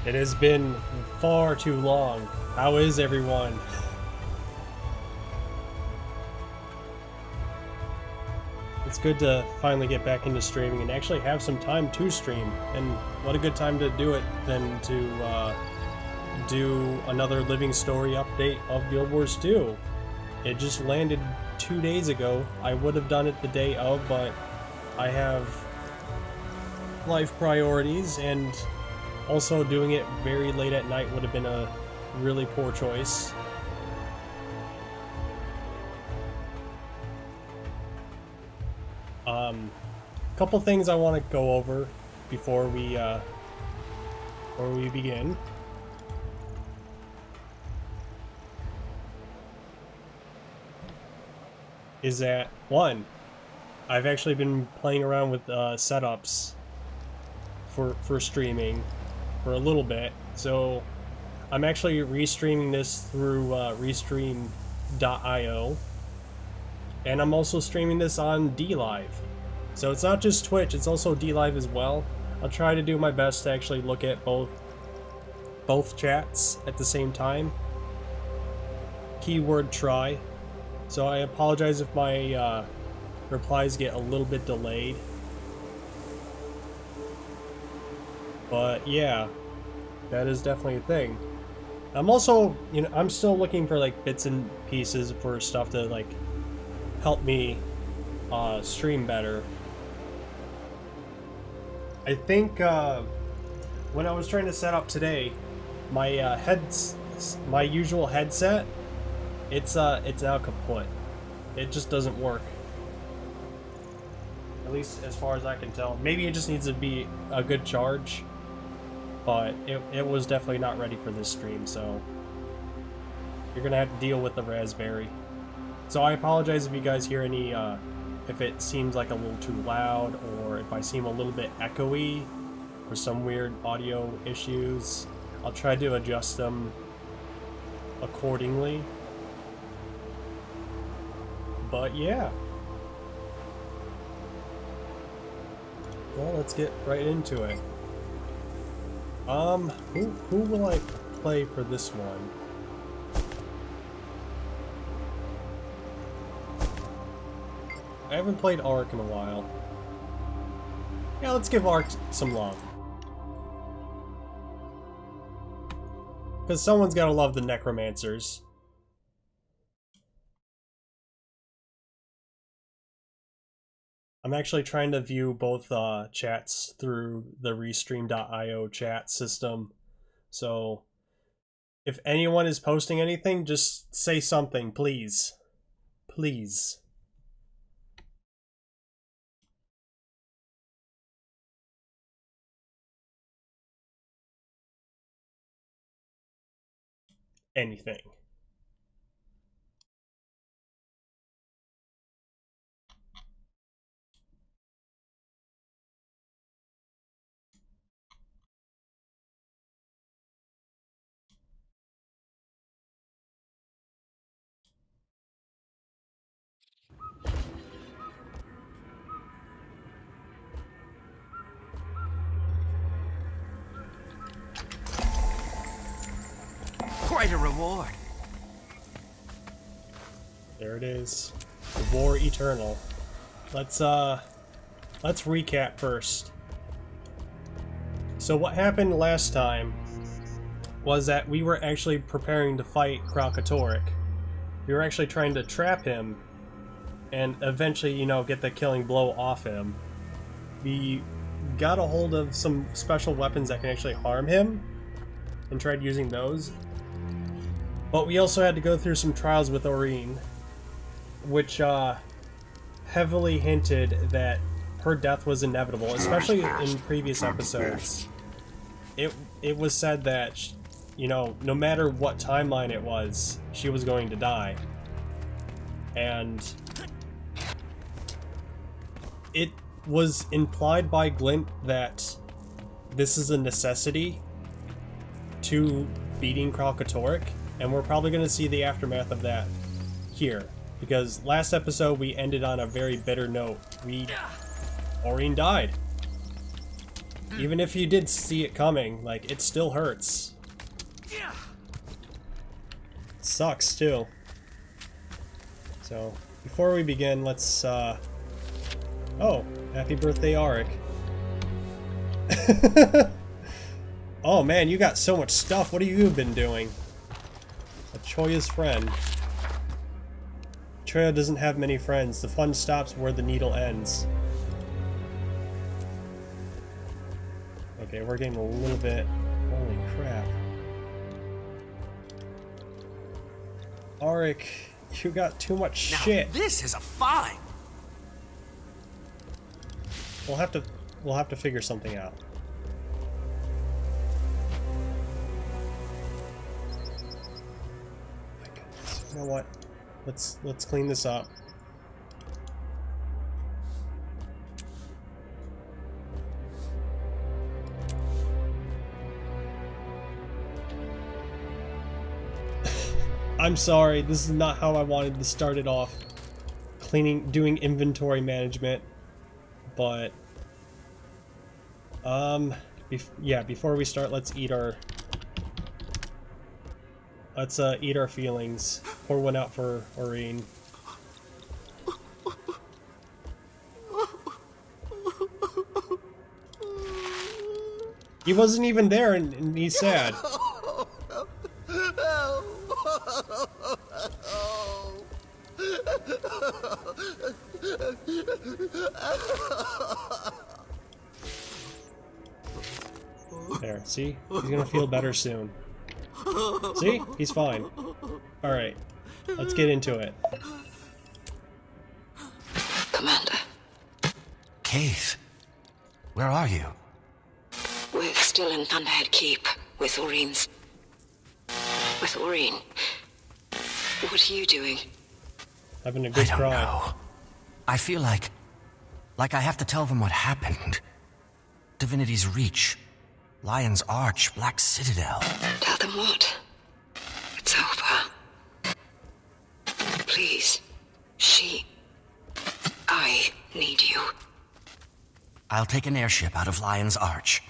It has been far too long. How is everyone? It's good to finally get back into streaming and actually have some time to stream. And what a good time to do it than to do another Living Story update of Guild Wars 2. It just landed 2 days ago. I would have done it the day of, but I have life priorities, and also doing it very late at night would have been a really poor choice. Couple things I want to go over before we begin. Is that, one, I've actually been playing around with setups for streaming for a little bit, so I'm actually restreaming this through Restream.io, and I'm also streaming this on Dlive. So it's not just Twitch, it's also Dlive as well. I'll try to do my best to actually look at both chats at the same time. Keyword try. So I apologize if my replies get a little bit delayed. But yeah, that is definitely a thing. I'm also, I'm still looking for like bits and pieces for stuff to like help me stream better. I think when I was trying to set up today, my my usual headset, it's now kaput. It just doesn't work. At least as far as I can tell. Maybe it just needs to be a good charge, but it was definitely not ready for this stream, so you're gonna have to deal with the Raspberry. So I apologize if you guys hear any if it seems like a little too loud, or if I seem a little bit echoey, or some weird audio issues. I'll try to adjust them accordingly. But yeah. Well, let's get right into it. Who will I play for this one? I haven't played Ark in a while. Yeah, let's give Ark some love. Because someone's gotta love the Necromancers. I'm actually trying to view both chats through the Restream.io chat system. So, if anyone is posting anything, just say something, please. Please. Anything. Quite a reward. There it is. The War Eternal. Let's recap first. So what happened last time was that we were actually preparing to fight Kralkatorrik. We were actually trying to trap him and eventually, get the killing blow off him. We got a hold of some special weapons that can actually harm him and tried using those. But we also had to go through some trials with Aurene, which heavily hinted that her death was inevitable, especially in previous episodes. It was said that, no matter what timeline it was, she was going to die. And it was implied by Glint that this is a necessity to beating Kralkatorrik, and we're probably going to see the aftermath of that here. Because last episode we ended on a very bitter note. Aurene died. Even if you did see it coming, like, it still hurts. It sucks, too. So, before we begin, let's, oh, happy birthday, Arik. Oh man, you got so much stuff. What have you been doing? Choya's friend. Choya doesn't have many friends. The fun stops where the needle ends. Okay, we're getting a little bit... Holy crap. Arik, you got too much shit. This is a find. We'll have to figure something out. My goodness. You know what? Let's clean this up. I'm sorry, this is not how I wanted to start it off. Doing inventory management. But, before we start, let's eat our feelings. Pour one out for Aurene. He wasn't even there, and he's sad. There, see? He's gonna feel better soon. See? He's fine. Alright, let's get into it. Commander. Keith, where are you? We're still in Thunderhead Keep with Aurene. What are you doing? Having a good I don't cry. know. I feel like I have to tell them what happened. Divinity's Reach, Lion's Arch, Black Citadel. Tell them what? It's over. Please. I need you. I'll take an airship out of Lion's Arch.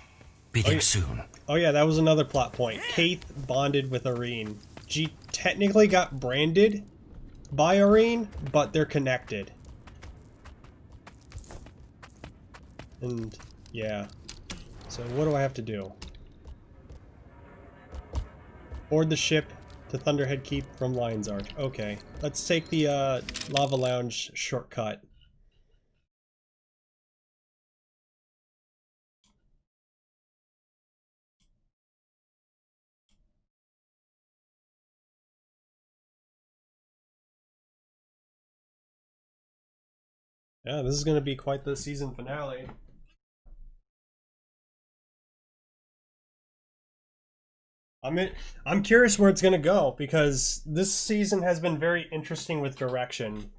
Be there soon. Oh yeah, that was another plot point. Keith bonded with Aurene. She technically got branded by Aurene, but they're connected. And, yeah. So what do I have to do? Board the ship to Thunderhead Keep from Lion's Arch. Okay. Let's take the Lava Lounge shortcut. Yeah, this is going to be quite the season finale. I'm curious where it's going to go, because this season has been very interesting with direction.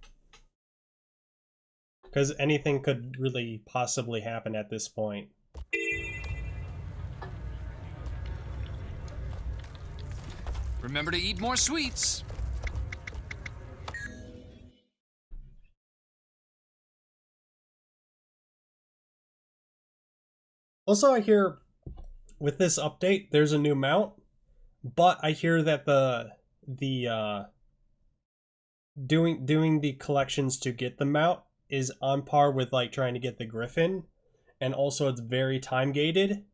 Because anything could really possibly happen at this point. Remember to eat more sweets. Also, I hear with this update, there's a new mount, but I hear that doing the collections to get the mount is on par with like trying to get the Griffin, and also it's very time gated,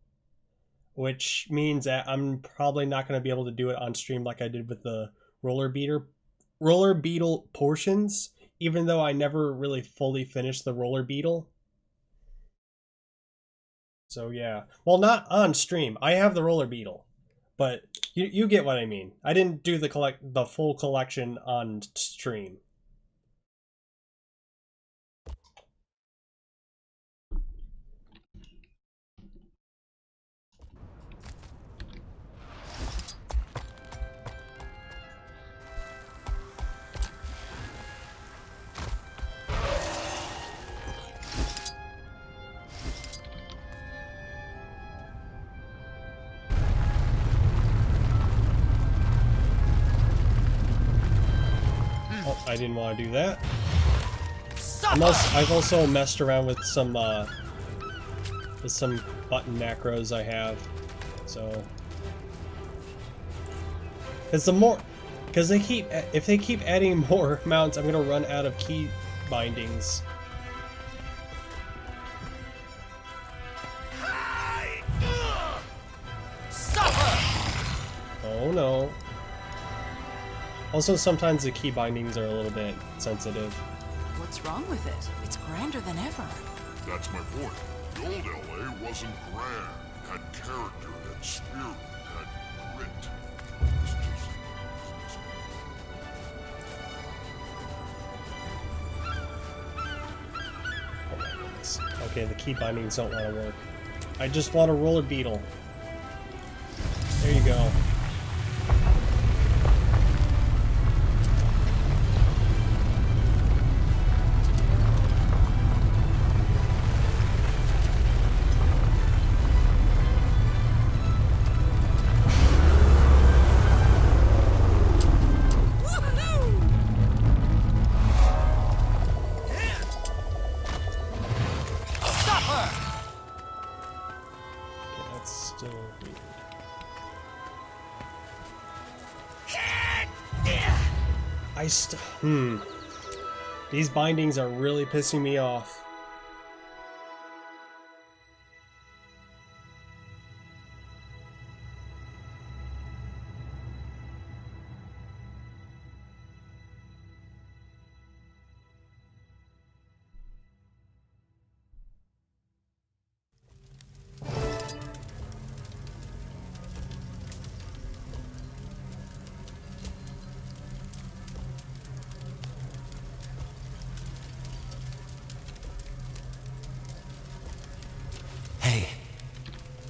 which means that I'm probably not going to be able to do it on stream like I did with the roller beetle portions, even though I never really fully finished the roller beetle. So yeah, well, not on stream. I have the roller beetle, but you get what I mean. I didn't do the full collection on stream. I didn't want to do that. I've also messed around with some button macros I have. So, because if they keep adding more mounts, I'm gonna run out of key bindings. Oh no. Also, sometimes the key bindings are a little bit sensitive. What's wrong with it? It's grander than ever. That's my point. The old LA wasn't grand. It had character, it had spirit, it had grit. It's just... Oh my goodness. Okay, the key bindings don't want to work. I just want a roller beetle. There you go. These bindings are really pissing me off.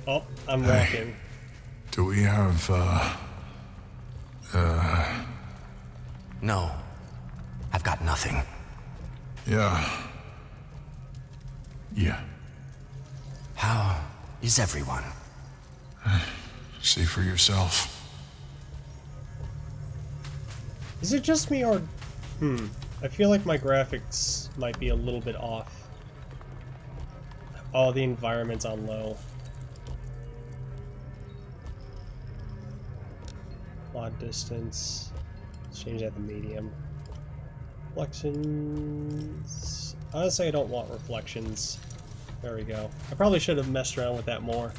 Oh, I'm walking. Do we have, No. I've got nothing. Yeah. How is everyone? See for yourself. Is it just me or... I feel like my graphics might be a little bit off. Oh, the environment's on low. Plot distance. Let's change that to medium. Reflections. Honestly, I don't want reflections. There we go. I probably should have messed around with that more.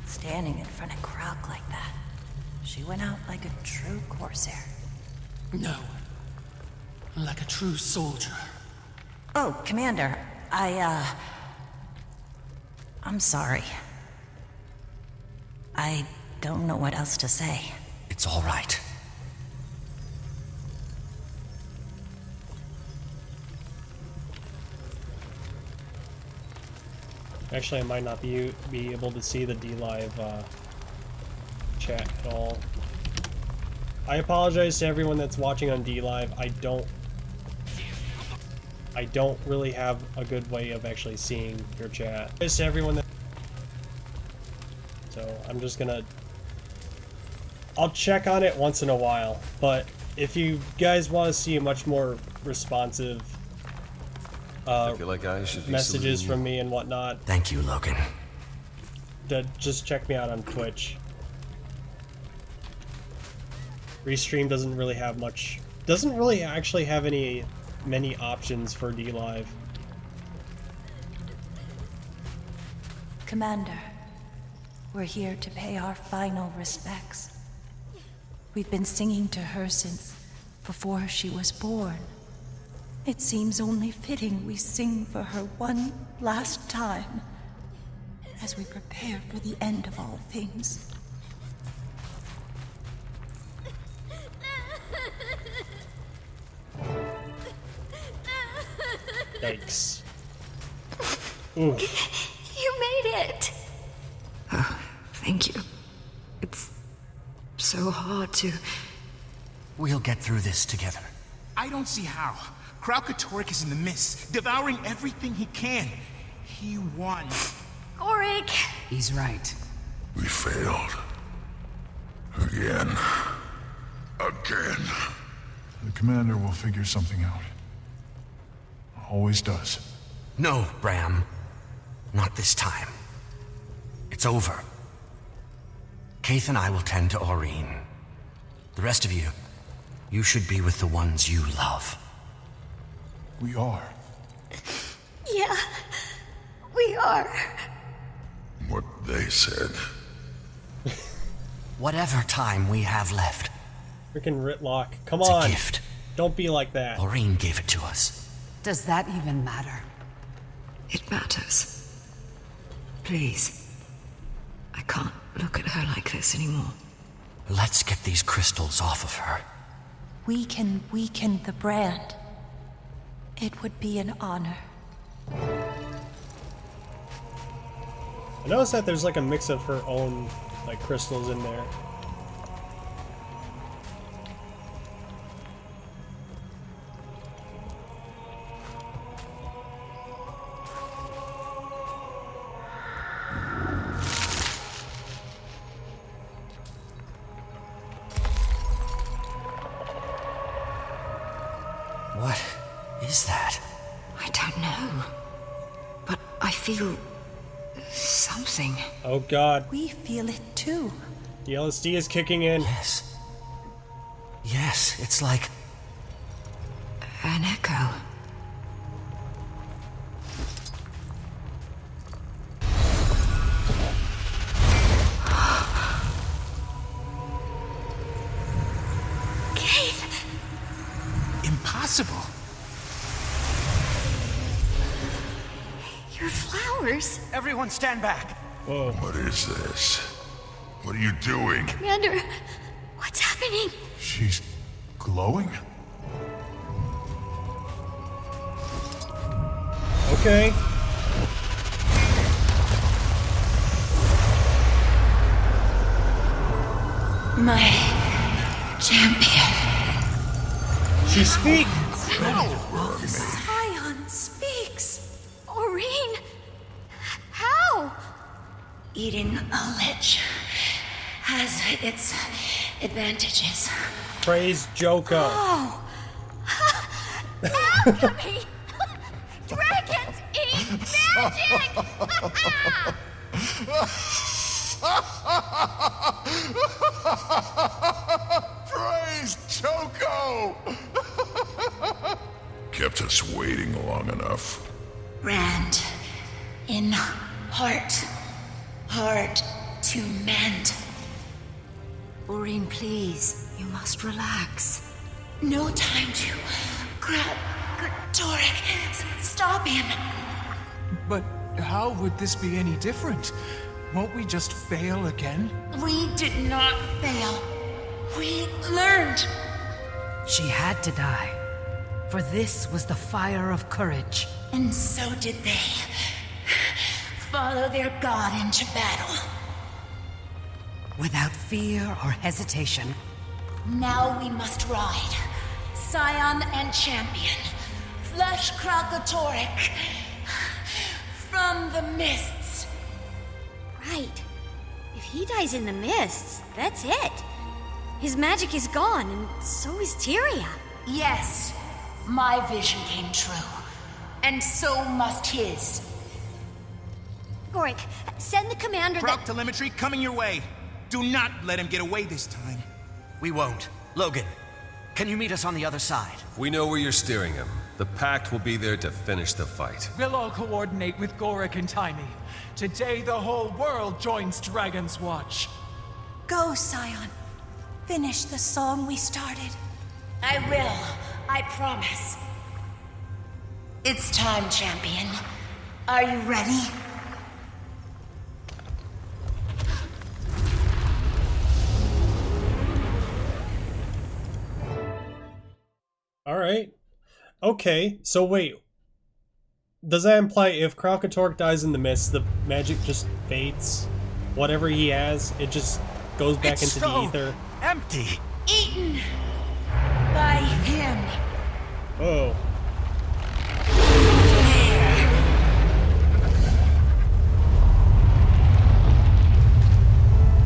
Standing in front of Krauk like that, she went out like a true Corsair. No. Like a true soldier. Oh, Commander, I'm sorry. I don't know what else to say. It's all right. Actually, I might not be able to see the Dlive chat at all. I apologize to everyone that's watching on Dlive. I don't really have a good way of actually seeing your chat. Thanks to everyone that... So I'm just gonna... I'll check on it once in a while, but if you guys want to see a much more responsive I feel like I should be messages from me and whatnot, Thank you, Logan. just check me out on Twitch. Restream doesn't really have much... Doesn't really actually have many options for Dlive. Commander, we're here to pay our final respects. We've been singing to her since before she was born. It seems only fitting we sing for her one last time as we prepare for the end of all things. Yikes. Ooh. You made it! Oh, thank you. It's so hard to... We'll get through this together. I don't see how. Kraukatorek is in the mist, devouring everything he can. He won. Gorik! He's right. We failed. Again. Again. The commander will figure something out. Always does. No, Bram. Not this time. It's over. Kaith and I will tend to Aurene. The rest of you, you should be with the ones you love. We are. Yeah, we are. What they said. Whatever time we have left, Freaking Ritlock. Come it's on. a gift. Don't be like that. Aurene gave it to us. Does that even matter? It matters. Please. I can't look at her like this anymore. Let's get these crystals off of her. We can weaken the brand. It would be an honor. I noticed that there's like a mix of her own like crystals in there. What is that? I don't know. But I feel something. Oh god. We feel it too. The LSD is kicking in. Yes. Yes, it's like... An echo. Kaith! Impossible. Your flowers! Everyone stand back! Whoa. What is this? What are you doing? Commander, what's happening? She's glowing? Okay. My champion. She speaks! Scion speaks. Aurene. How? Eating a lich has its advantages. Praise Joko. Oh. Alchemy! Dragons eat magic! Praise Choco! Kept us waiting long enough. Brand in heart. Hard to mend. Aurene, please. You must relax. No time to grab Toric. Stop him. But how would this be any different? Won't we just fail again? We did not fail. We learned. She had to die. For this was the fire of courage. And so did they. Follow their god into battle. Without fear or hesitation. Now we must ride. Scion and champion. Flesh Kralkatoric. From the mists. Right. If he dies in the mists, that's it. His magic is gone, and so is Tyria. Yes, my vision came true. And so must his. Gorik, send the commander Proc telemetry coming your way. Do not let him get away this time. We won't. Logan, can you meet us on the other side? We know where you're steering him. The Pact will be there to finish the fight. We'll all coordinate with Gorik and Tiny. Today the whole world joins Dragon's Watch. Go, Scion. Finish the song we started. I will. I promise. It's time, champion. Are you ready? Alright. Okay, so wait. Does that imply if Kralkatork dies in the mist, the magic just fades? Whatever he has, it just goes back into the ether? Empty! Eaten by him. Oh.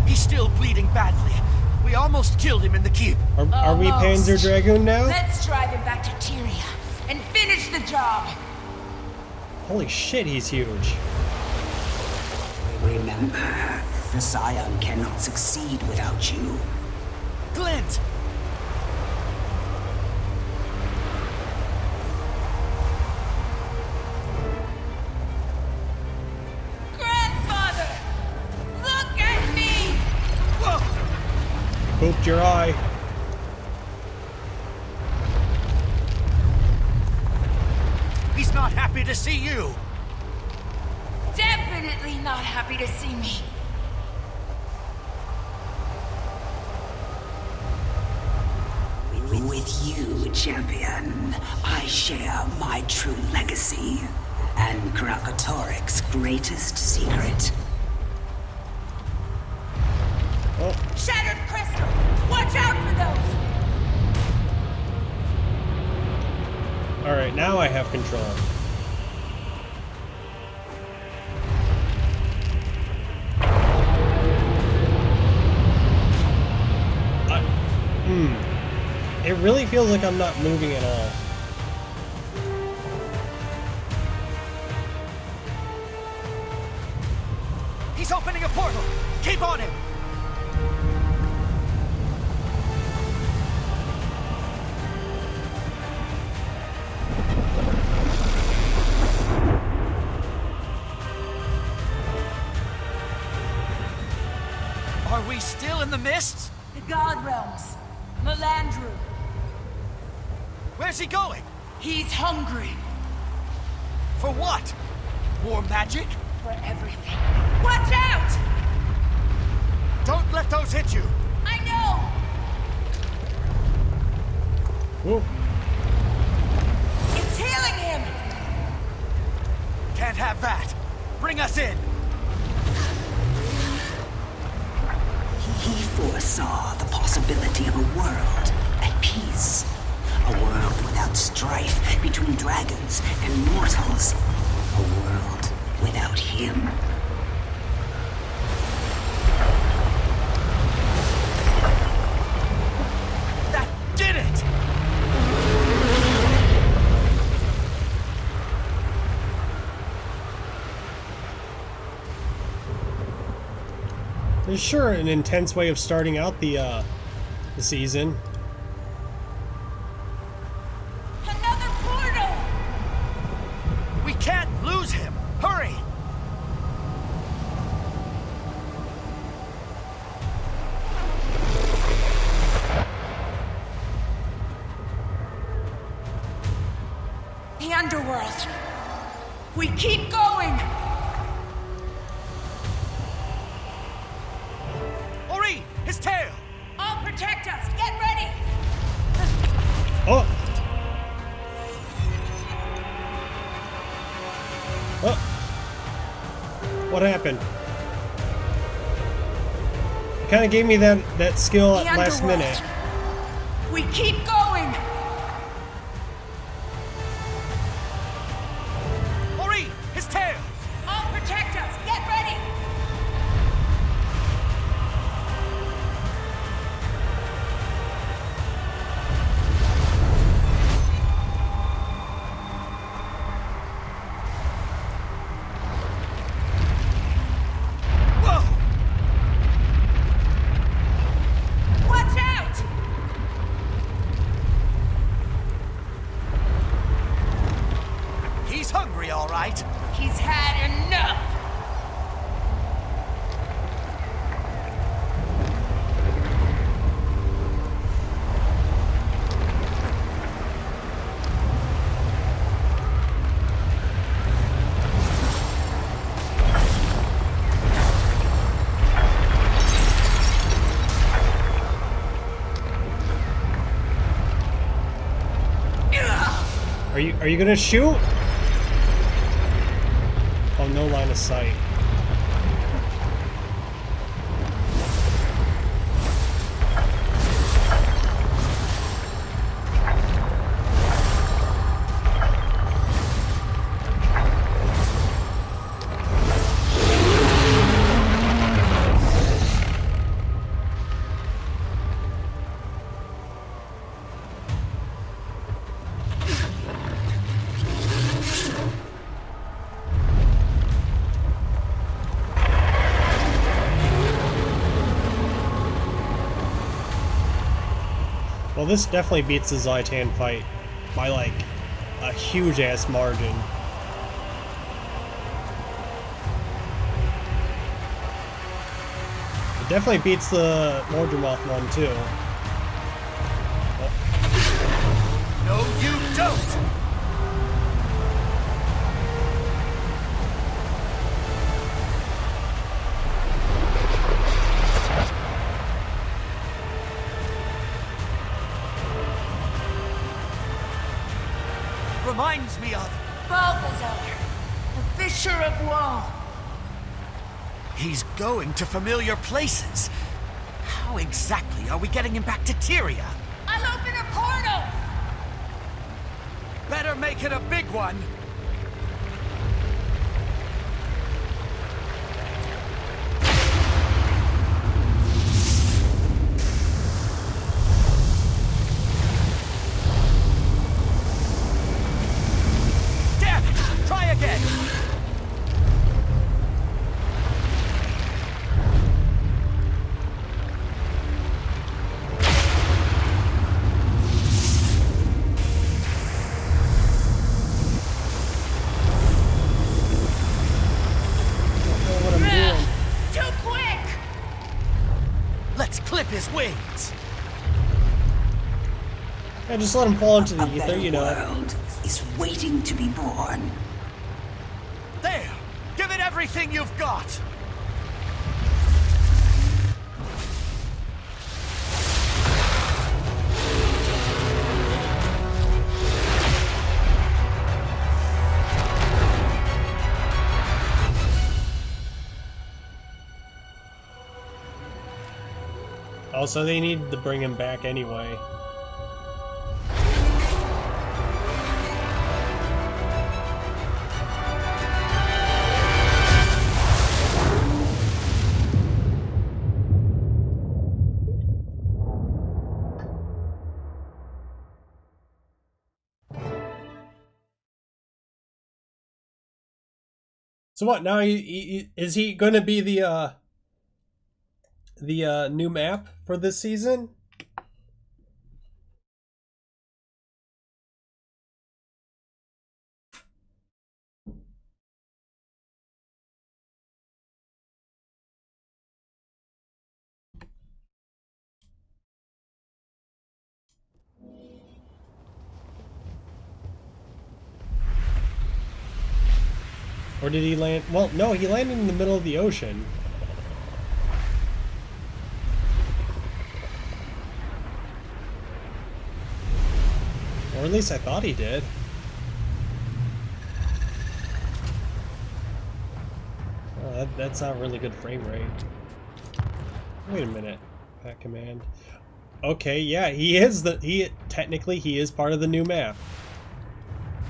He's still bleeding badly. We Are we Panzer Dragoon now? Let's drive him back to Tyria and finish the job. Holy shit, he's huge. Remember, the Scion cannot succeed without you. Glint! Grandfather! Look at me! Whoa! Pooped your eye. He's not happy to see you. Definitely not happy to see me. With you, champion, I share my true legacy and Krakatorik's greatest secret. Oh. Shattered crystal! Watch out for those! Alright, now I have control. It really feels like I'm not moving at all. He's opening a portal! Keep on him! Are we still in the mists? The God Realms. Melandru. Where's he going? He's hungry. For what? More magic? For everything. Watch out! Don't let those hit you! I know! Whoa. It's healing him! Can't have that! Bring us in! He foresaw the possibility of a world at peace. A world without strife between dragons and mortals. A world without him. That did it! There's sure an intense way of starting out the season. Another portal! We can't lose him! Hurry! The underworld. We keep going! Ori! His tail! I'll protect us! Get ready! Oh! Oh! What happened? It kind of gave me that skill at last minute. We keep going! Ori! His tail! I'll protect us! Get ready! Whoa! Watch out! He's hungry, all right. He's had enough! Are you gonna shoot? Oh, no line of sight. Well, this definitely beats the Zlatan fight by, like, a huge-ass margin. It definitely beats the Mordremoth one, too. Oh. No, you don't! Reminds me of Balthazar, the Fisher of Woe. he's going to familiar places. How exactly are we getting him back to Tyria? I'll open a portal! Better make it a big one. Damn it! Try again! Too quick! Let's clip his wings! Yeah, just let him fall into the A ether, better you know. world is waiting to be born. There! Give it everything you've got! Also, they need to bring him back anyway. So what, now is he going to be the new map for this season? Or did he land? Well, no, he landed in the middle of the ocean. Or at least I thought he did. Oh, that's not really good frame rate. Wait a minute. Pat command. Okay, yeah, technically he is part of the new map.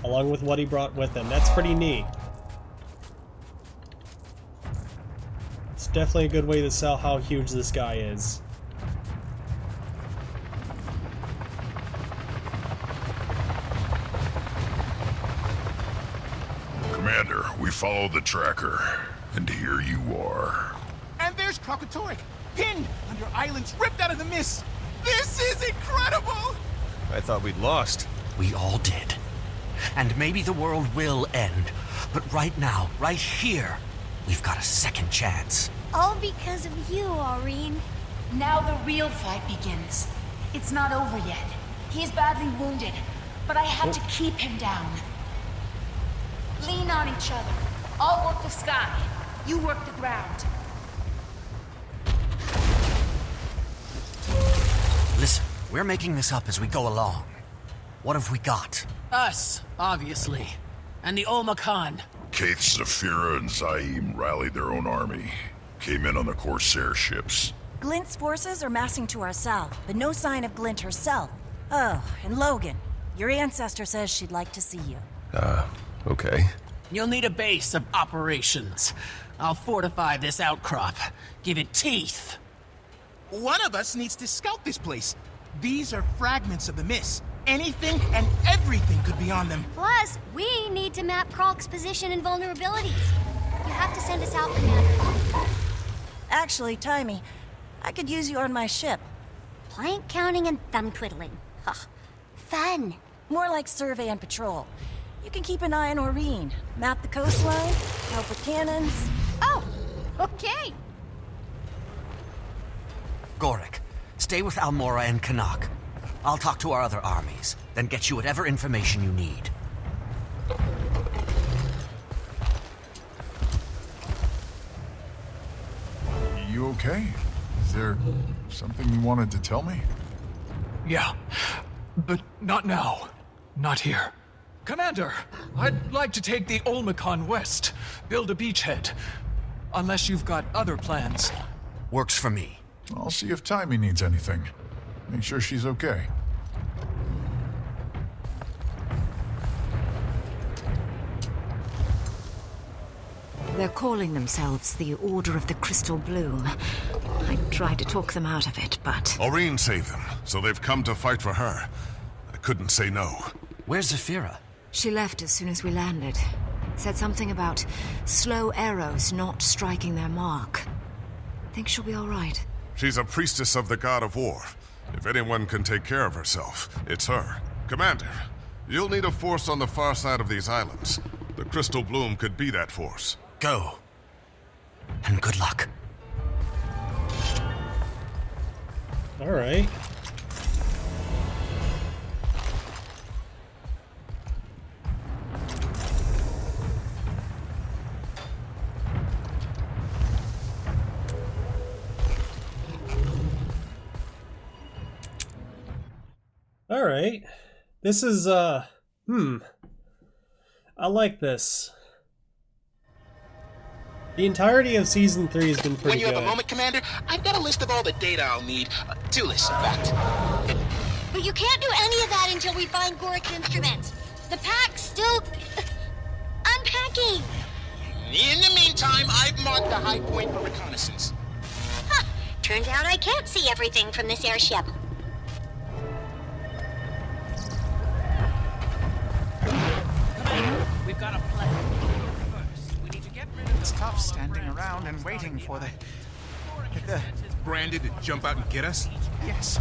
Along with what he brought with him. That's pretty neat. It's definitely a good way to sell how huge this guy is. Commander, we followed the tracker, and here you are. And there's Kralkatorrik, pinned under islands ripped out of the mist. This is incredible! I thought we'd lost. We all did. And maybe the world will end. But right now, right here, we've got a second chance. All because of you, Aureen. Now the real fight begins. It's not over yet. He is badly wounded, but I have to keep him down. Lean on each other. I'll work the sky. You work the ground. Listen, we're making this up as we go along. What have we got? Us, obviously. And the Olma Khan. Kaith, Saphira, and Zaim rallied their own army. Came in on the Corsair ships. Glint's forces are massing to our south, but no sign of Glint herself. Oh, and Logan. Your ancestor says she'd like to see you. Okay. You'll need a base of operations. I'll fortify this outcrop. Give it teeth. One of us needs to scout this place. These are fragments of the mist. Anything and everything could be on them. Plus, we need to map Kralk's position and vulnerabilities. You have to send us out, Commander. Actually, Timey, I could use you on my ship. Plank counting and thumb twiddling. Huh. Fun. More like survey and patrol. You can keep an eye on Aureen, map the coastline, help with cannons. Oh, okay. Gorik, stay with Almora and Canuck. I'll talk to our other armies, then get you whatever information you need. You okay? Is there something you wanted to tell me? Yeah, but not now. Not here. Commander, I'd like to take the Olmecon west, build a beachhead. Unless you've got other plans. Works for me. I'll see if Timey needs anything. Make sure she's okay. They're calling themselves the Order of the Crystal Bloom. I tried to talk them out of it, but... Aureen saved them, so they've come to fight for her. I couldn't say no. Where's Zafira? She left as soon as we landed. Said something about slow arrows not striking their mark. Think she'll be all right. She's a priestess of the god of war. If anyone can take care of herself, it's her. Commander, you'll need a force on the far side of these islands. The Crystal Bloom could be that force. Go. And good luck. All right. All right. This is I like this. The entirety of Season 3 has been pretty When you good. have a moment, Commander, I've got a list of all the data I'll need. 2 lists, in fact. But you can't do any of that until we find Gorik's instruments. The pack's still... unpacking. In the meantime, I've marked the high point for reconnaissance. Huh. Turns out I can't see everything from this airship. We've got a plan. First, we need to get rid of It's tough standing around and waiting for the Branded to jump out and get us? Yes.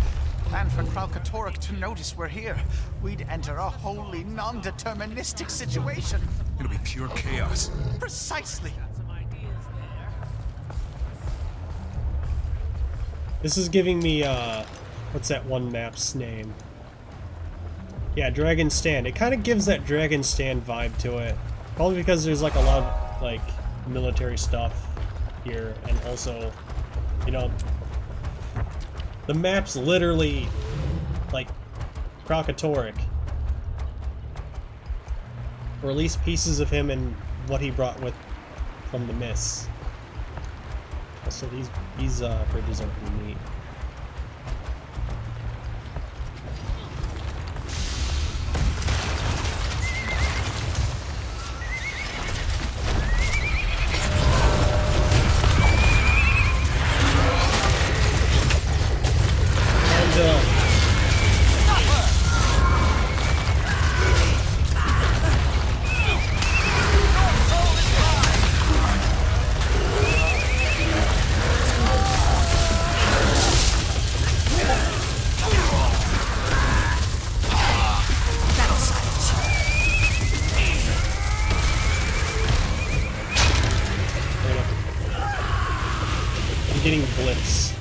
And for Kralkatorok to notice we're here, we'd enter a wholly non-deterministic situation. It'll be pure chaos. Precisely. This is giving me, what's that one map's name? Yeah, Dragon Stand. It kind of gives that Dragon Stand vibe to it. Probably because there's like a lot of, like, military stuff here, and also, you know, the map's literally, like, Kralkatorok. Or at least pieces of him and what he brought with from the mists. Also, these bridges are pretty neat. Getting blips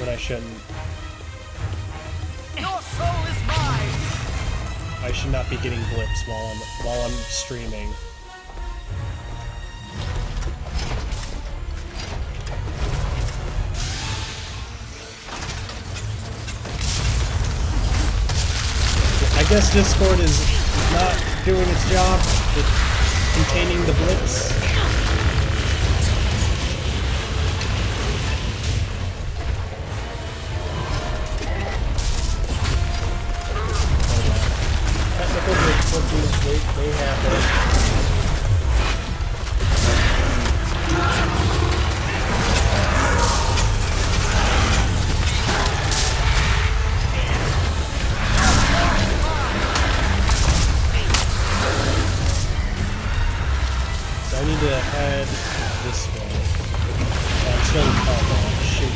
when I shouldn't. Your soul is mine. I should not be getting blips while I'm streaming. I guess Discord is not doing its job with containing the blips. They happen. So I need to head this way. I'm still in combat. Shoot.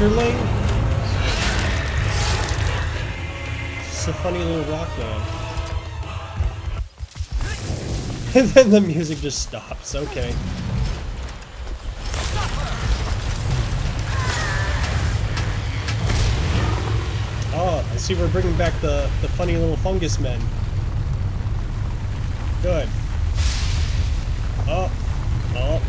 underling? It's a funny little rock man. And then the music just stops. Okay. Oh, I see we're bringing back the funny little fungus men. Good. Oh. Oh.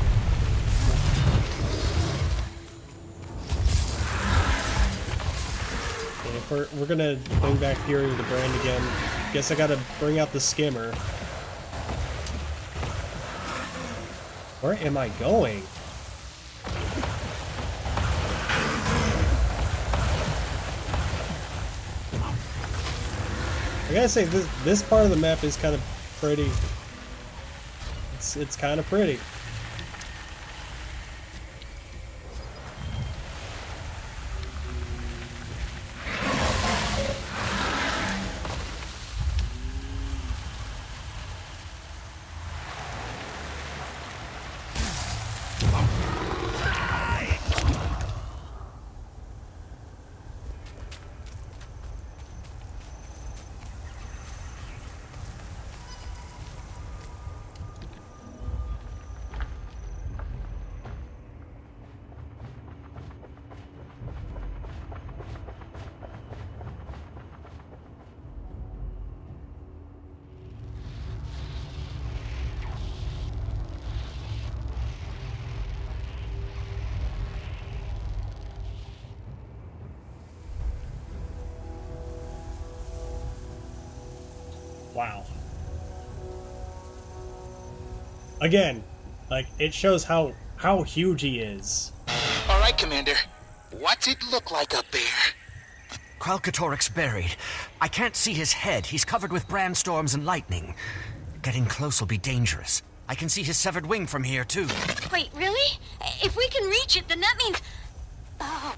Okay, if we're gonna bring back Fury of the Brand again, guess I gotta bring out the skimmer. Where am I going? I gotta say, this part of the map is kind of pretty. It's kind of pretty. Wow. Again, like, it shows how huge he is. All right, Commander. What's it look like up there? Kralkatorik's buried. I can't see his head. He's covered with brandstorms and lightning. Getting close will be dangerous. I can see his severed wing from here, too. Wait, really? If we can reach it, then that means... Oh.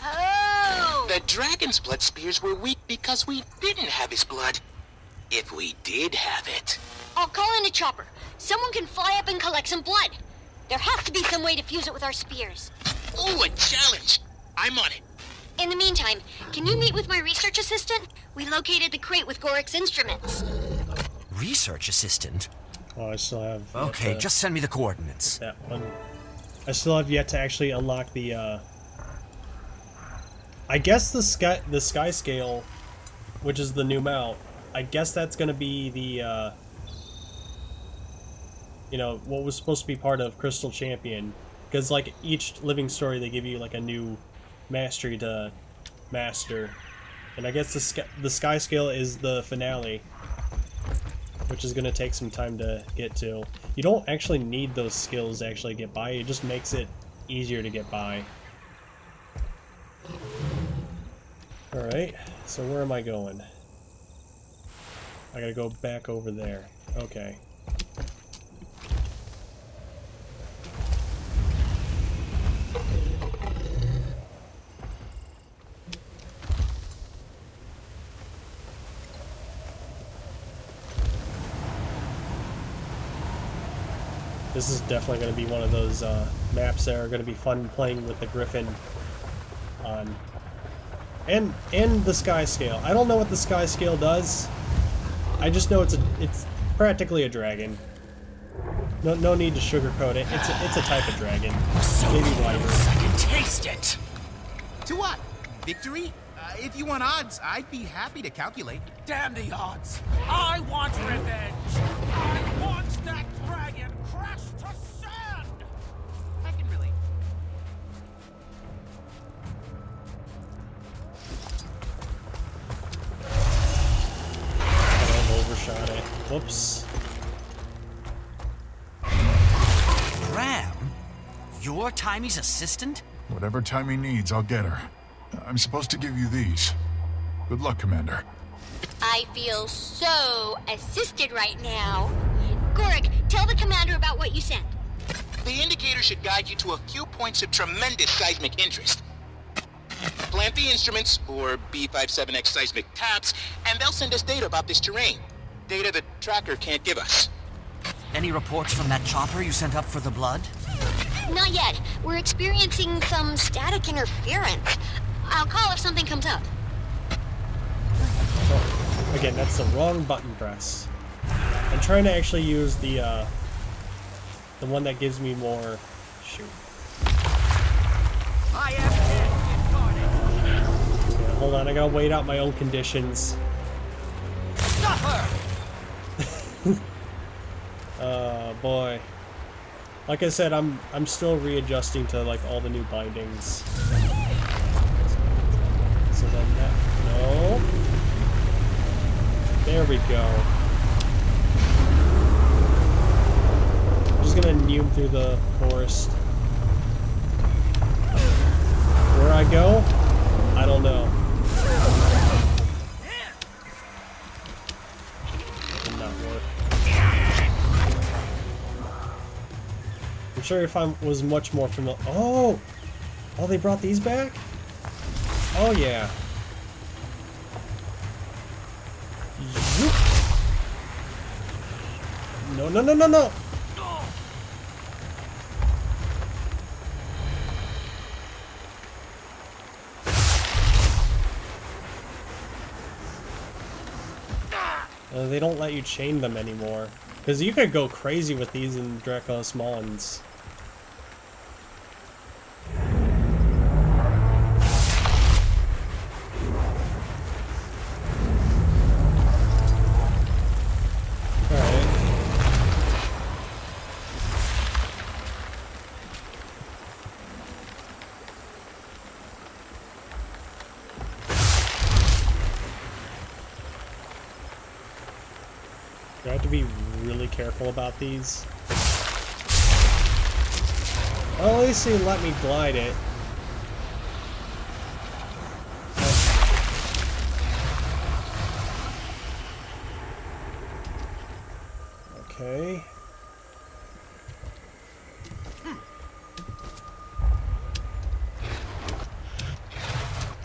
Oh! The dragon's blood spears were weak because we didn't have his blood. If we did have it... I'll call in a chopper. Someone can fly up and collect some blood. There has to be some way to fuse it with our spears. Ooh, a challenge! I'm on it. In the meantime, can you meet with my research assistant? We located the crate with Gorik's instruments. Research assistant? Oh, I still have... Okay, just send me the coordinates. That one. I still have yet to actually unlock the, I guess the sky scale, which is the new mount, I guess that's gonna be the, you know, what was supposed to be part of Crystal Champion. Because, like, each living story, they give you, like, a new mastery to master. And I guess the sky scale is the finale, which is gonna take some time to get to. You don't actually need those skills to actually get by, it just makes it easier to get by. Alright, so where am I going? I gotta go back over there. Okay. This is definitely going to be one of those maps that are going to be fun playing with the Griffin on. And the sky scale. I don't know what the sky scale does. I just know it's practically a dragon. No need to sugarcoat it. It's a type of dragon. Maybe lighter. I can taste it. To what? Victory? If you want odds, I'd be happy to calculate. Damn the odds! I want revenge! I want that dragon crushed to sand! I can relate. I overshot it. Whoops. Ram? You're Timey's assistant? Whatever Timey needs, I'll get her. I'm supposed to give you these. Good luck, Commander. I feel so assisted right now. Gorik, tell the commander about what you sent. The indicator should guide you to a few points of tremendous seismic interest. Plant the instruments, or B57X seismic taps, and they'll send us data about this terrain. Data the tracker can't give us. Any reports from that chopper you sent up for the blood? Not yet. We're experiencing some static interference. I'll call if something comes up. Oh, again, that's the wrong button press. I'm trying to actually use the one that gives me more... Shoot. I am dead incarnate. Yeah, hold on, I gotta wait out my own conditions. Stop her! Boy. Like I said, I'm still readjusting to like all the new bindings. So then that... No. There we go. I'm just gonna neum through the forest. Where I go? I don't know. Did not work. I'm sure if I was much more familiar... Oh! Oh, they brought these back? Oh, yeah. Zoop. No, no, no, no, no! They don't let you chain them anymore. Because you could go crazy with these in Dracula's Mullins. I have to be really careful about these. Well, at least they let me glide it. Okay.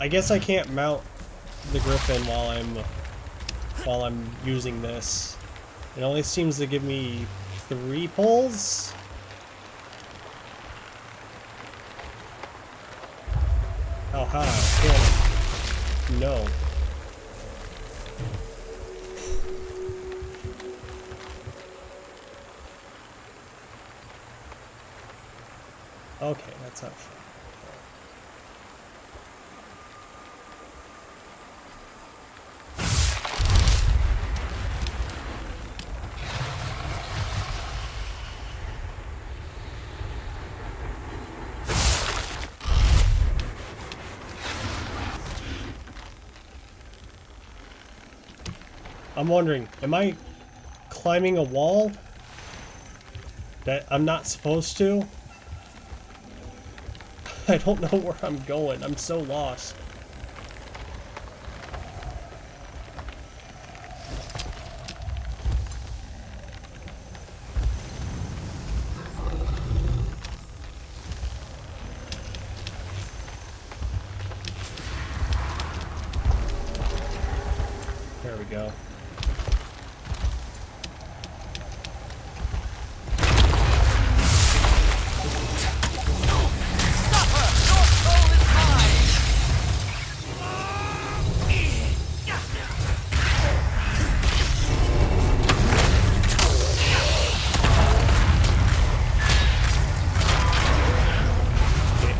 I guess I can't mount the Griffin while I'm using this. It only seems to give me 3 pulls. How high? No. Okay, that's not fun. I'm wondering, am I climbing a wall that I'm not supposed to? I don't know where I'm going. I'm so lost. There we go.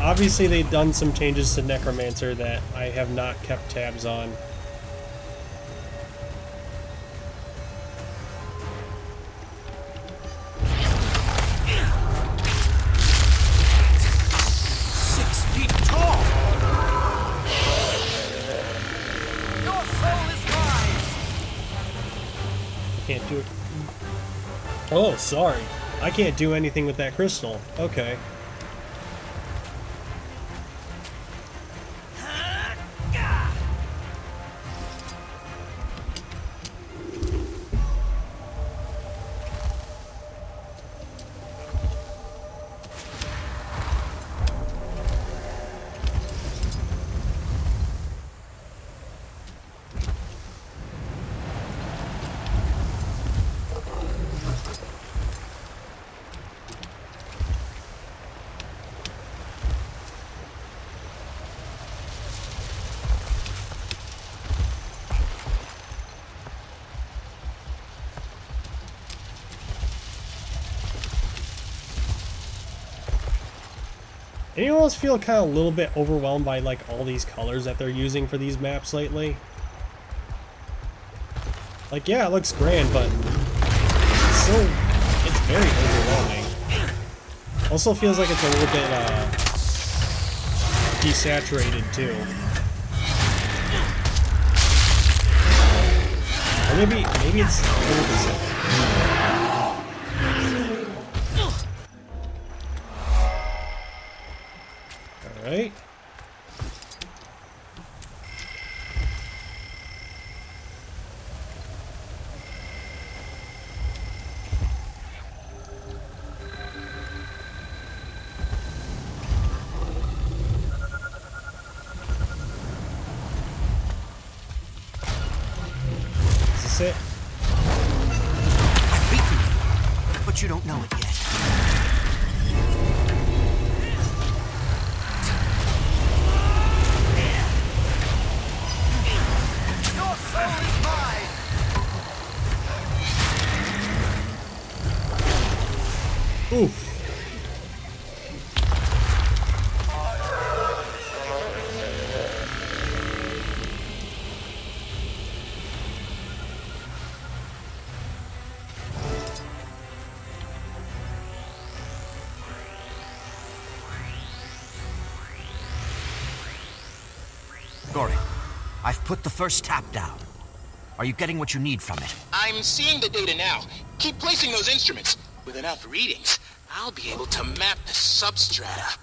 Obviously, they've done some changes to Necromancer that I have not kept tabs on. Can't do it. Oh, sorry. I can't do anything with that crystal. Okay. Anyone else feel kind of a little bit overwhelmed by like all these colors that they're using for these maps lately? Like, yeah, it looks grand, but it's very overwhelming. Also feels like it's a little bit desaturated too. Or maybe it's 100%. All right. It. I've beaten you, but you don't know it yet. Your soul is mine! Oof. I've put the first tap down. Are you getting what you need from it? I'm seeing the data now. Keep placing those instruments. With enough readings, I'll be able to map the substrata.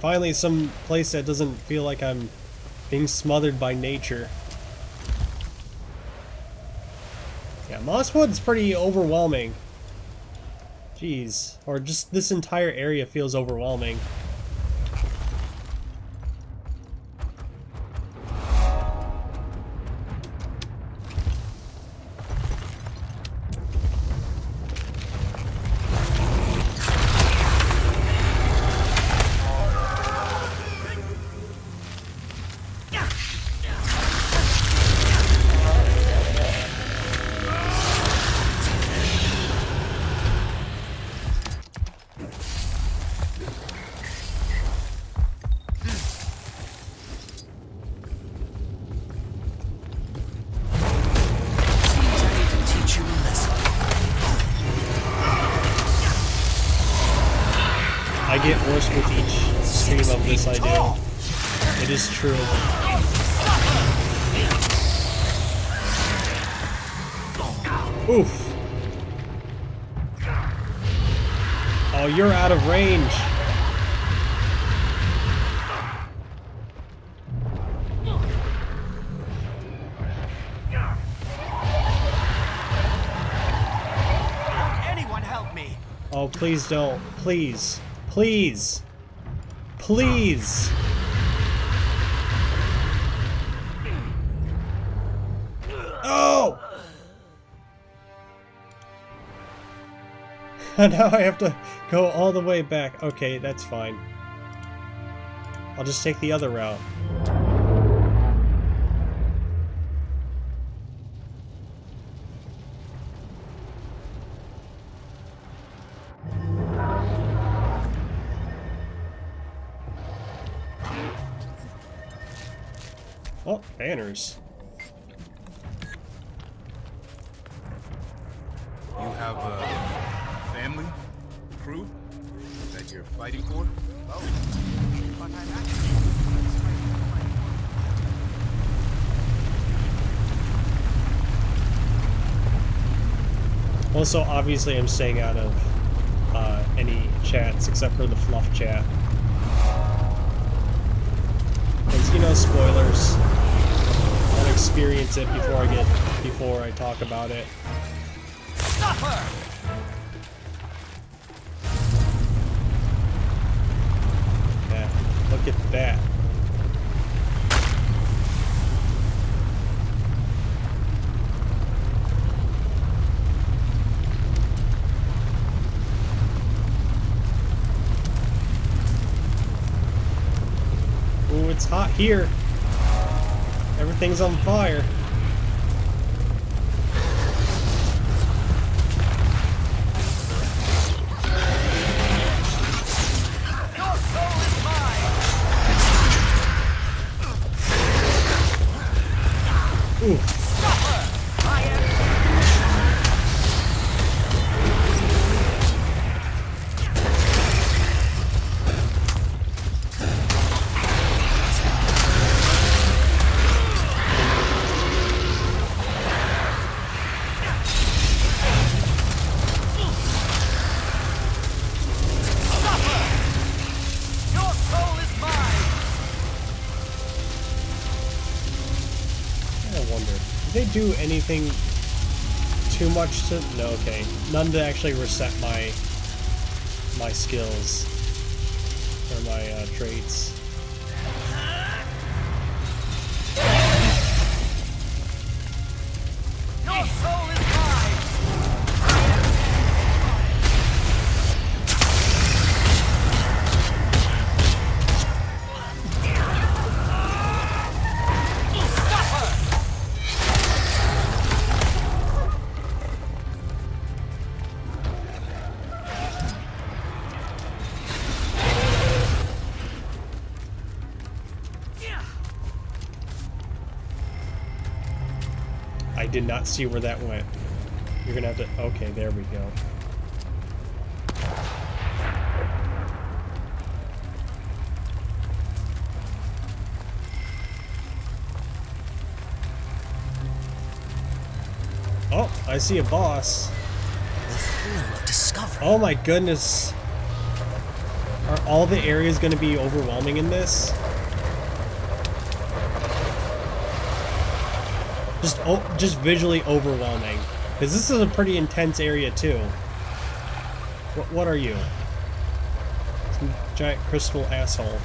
Finally some place that doesn't feel like I'm being smothered by nature. Yeah, Mosswood's pretty overwhelming. Jeez. Or just this entire area feels overwhelming. I get worse with each stream of this I do. It is true. Oof. Oh, you're out of range. Anyone help me? Oh, please don't. Please. Please. Please. Oh! Now I have to go all the way back. Okay, that's fine. I'll just take the other route. Oh, banners. You have a family? Crew? That you're fighting for? Oh. But I'm actually... Also, obviously I'm staying out of any chats except for the fluff chat. Because, you know, spoilers. I'll experience it before I talk about it. Stop her! Yeah, look at that. hot here. Everything's on fire. Your soul is mine. Ooh. Stop her. I am. Did they do anything too much to... No, okay. None to actually reset my skills. Or my traits. Your soul is mine. Stop her. I did not see where that went. You're gonna have to... Okay, there we go. Oh, I see a boss. The thrill of discovery. Oh my goodness. Are all the areas gonna be overwhelming in this? Just visually overwhelming. Because this is a pretty intense area too. What are you? Some giant crystal asshole.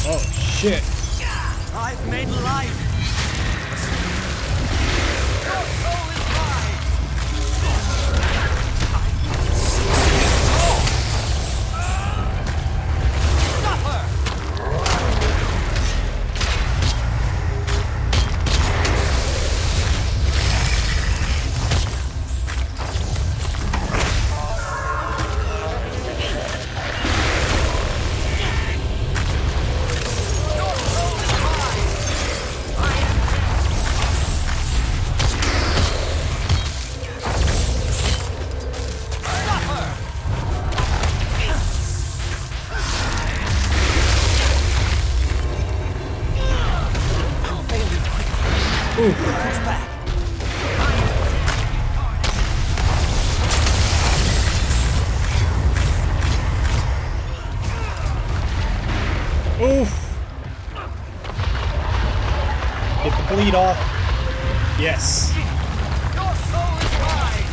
Oh shit. I've made life. Your soul is mine. Stop her. Oof! Get the bleed off. Yes. Your soul is mine.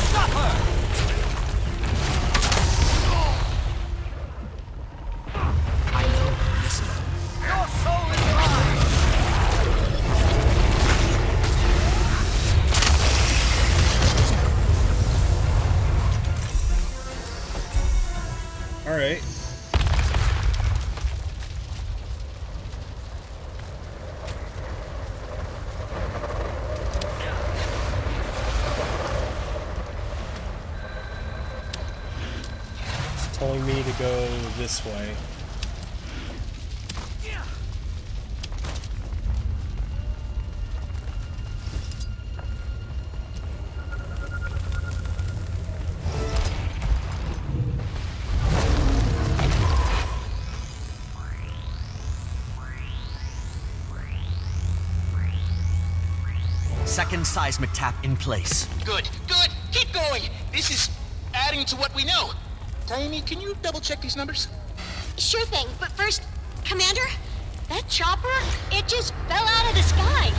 Stop her. I know this. Your soul is mine. Alright. It's telling me to go this way. Second seismic tap in place. Good, good. Keep going. This is adding to what we know. Tiny, can you double check these numbers? Sure thing, but first, Commander, that chopper, it just fell out of the sky.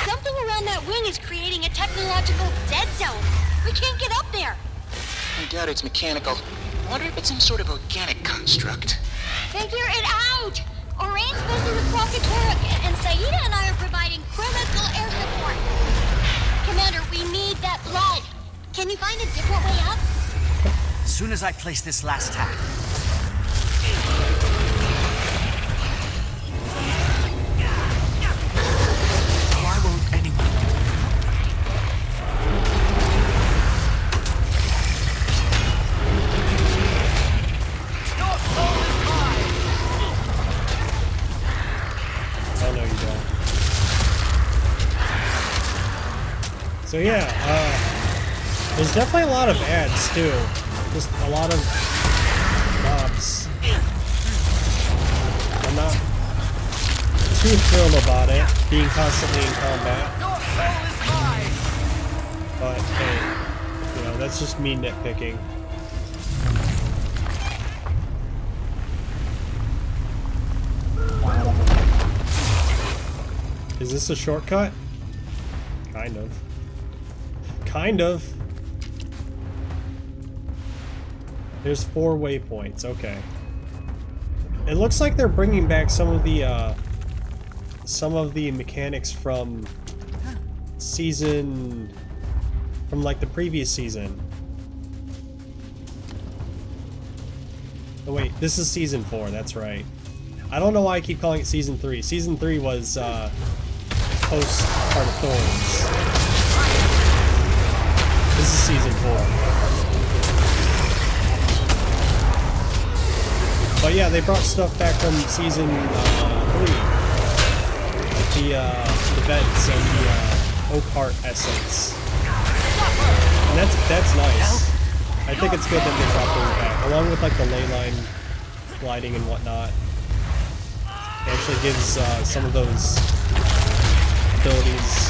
Something around that wing is creating a technological dead zone. We can't get up there. I doubt it's mechanical. I wonder if it's some sort of organic construct. Figure it out! Orion's busy with Krakatorik, and Saida and I are providing critical air support. Commander, we need that blood. Can you find a different way up? As soon as I place this last tag. Why won't anyone? Oh no, you don't. So yeah, there's definitely a lot of ads too. Just a lot of mobs. I'm not too thrilled about it, being constantly in combat. But hey, you know, that's just me nitpicking. Is this a shortcut? Kind of. Kind of. There's 4 waypoints, okay. It looks like they're bringing back some of the mechanics from like the previous season. Oh wait, this is season 4, that's right. I don't know why I keep calling it season 3. Season 3 was, post Heart of Thorns. This is season 4. But yeah, they brought stuff back from season 3. Like the vents and the Oak Heart essence. And that's nice. I think it's good that they brought those back, along with like the ley line gliding and whatnot. It actually gives some of those abilities,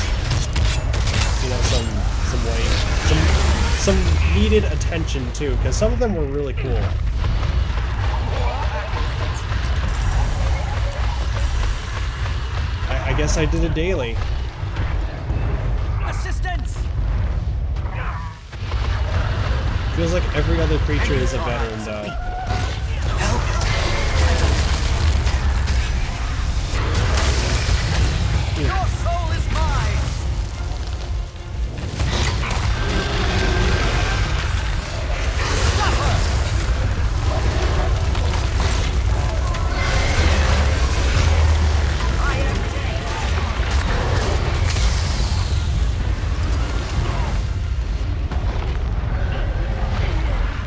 you know, some weight, some needed attention too, because some of them were really cool. I guess I did a daily. Assistance! Feels like every other creature is a veteran though. Your soul is mine!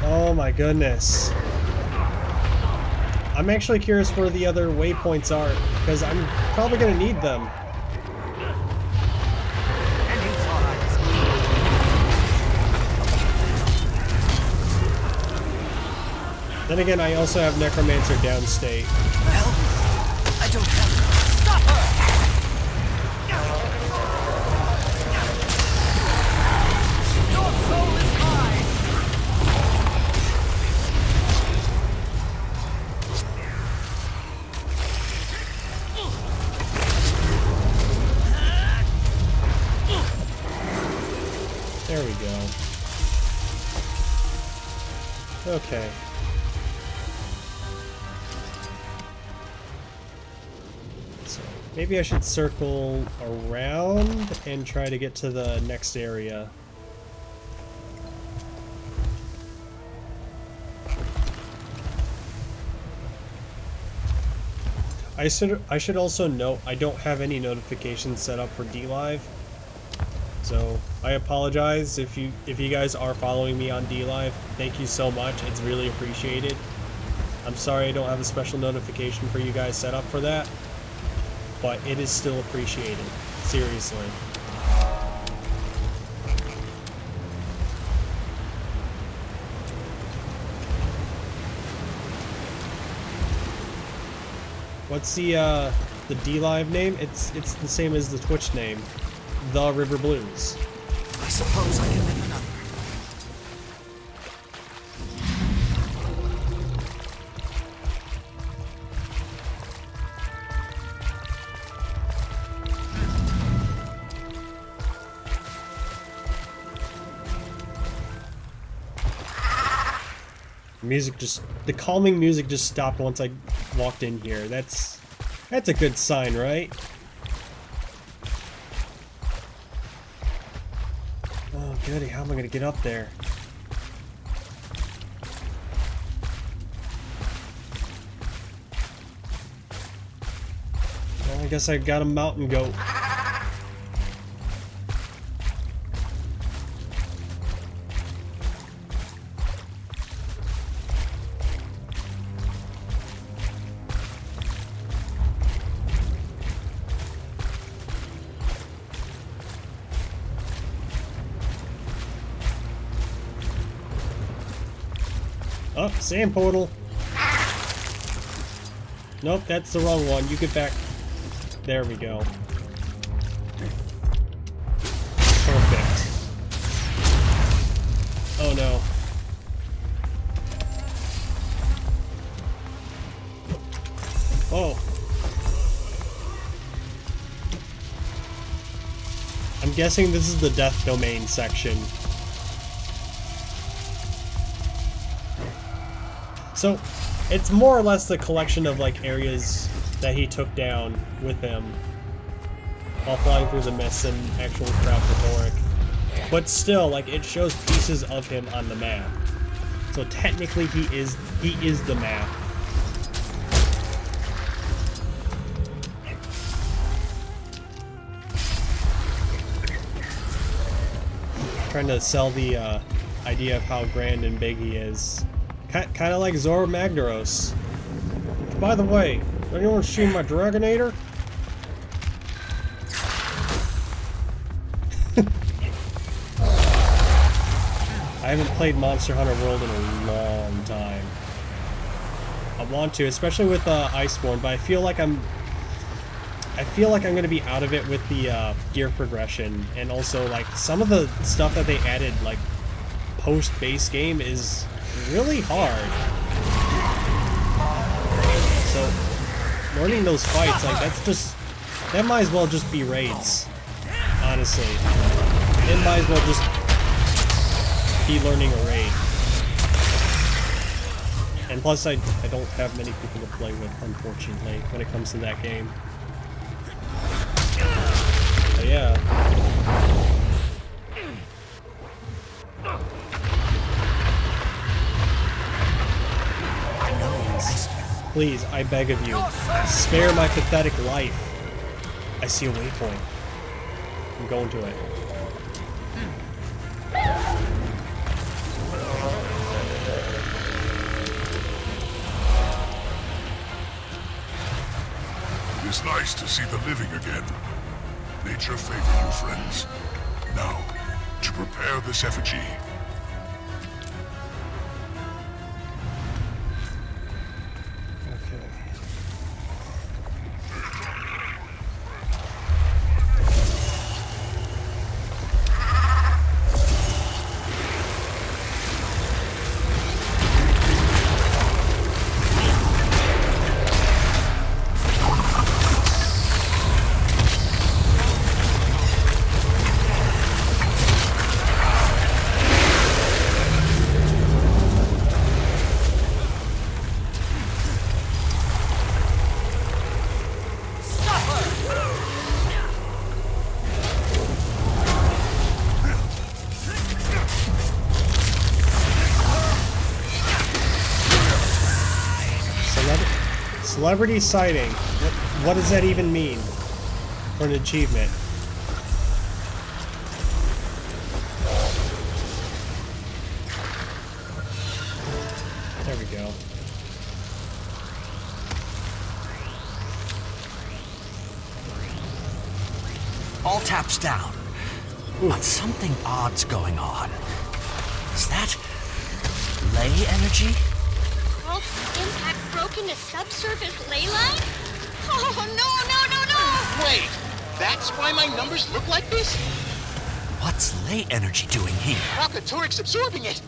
Oh my goodness. I'm actually curious where the other waypoints are, because I'm probably going to need them. Then again, I also have Necromancer downstate. Help! I don't have... Stop her! Your soul is mine! There we go. Okay. So maybe I should circle around and try to get to the next area. I should also note I don't have any notifications set up for Dlive. So I apologize if you guys are following me on Dlive. Thank you so much. It's really appreciated. I'm sorry I don't have a special notification for you guys set up for that, but it is still appreciated. Seriously. What's the Dlive name? It's the same as the Twitch name. TheRiverBlues. I suppose I can make another. The calming music just stopped once I walked in here. That's a good sign, right? Oh goody, how am I gonna get up there? Well, I guess I got a mountain goat. Oh, sand portal. Nope, that's the wrong one. You get back. There we go. Perfect. Oh no. Oh. I'm guessing this is the death domain section. So, it's more or less the collection of, like, areas that he took down with him while flying through the mist and actual Kralkatorrik. But still, like, it shows pieces of him on the map. So technically he is the map. Trying to sell the idea of how grand and big he is. Kind of like Zor Magdaros. By the way, anyone seen my Dragonator? I haven't played Monster Hunter World in a long time. I want to, especially with Iceborne, but I feel like I'm gonna be out of it with the gear progression, and also like some of the stuff that they added like post base game is really hard. So learning those fights, like that might as well just be raids. Honestly, it might as well just be learning a raid. And plus, I don't have many people to play with, unfortunately, when it comes to that game. But yeah. Please, I beg of you, spare my pathetic life. I see a waypoint. I'm going to it. It is nice to see the living again. Nature favor you, friends. Now, to prepare this effigy. Celebrity sighting. What does that even mean for an achievement? There we go. All taps down. Ooh. But something odd's going on. Is that ley energy? Impact broke into subsurface ley line? Oh, no! Wait, that's why my numbers look like this? What's ley energy doing here? Kralkatorrik's absorbing it.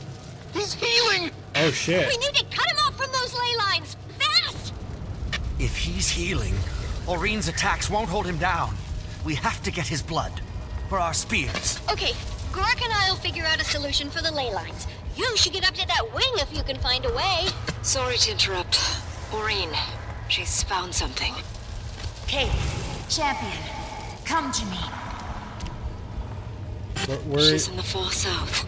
He's healing. Oh shit. We need to cut him off from those ley lines, fast! If he's healing, Aureen's attacks won't hold him down. We have to get his blood for our spears. Okay, Gork and I'll figure out a solution for the ley lines. You should get up to that wing if you can find a way. Sorry to interrupt. Maureen, she's found something. Kate, champion, come to me. She's in the far south.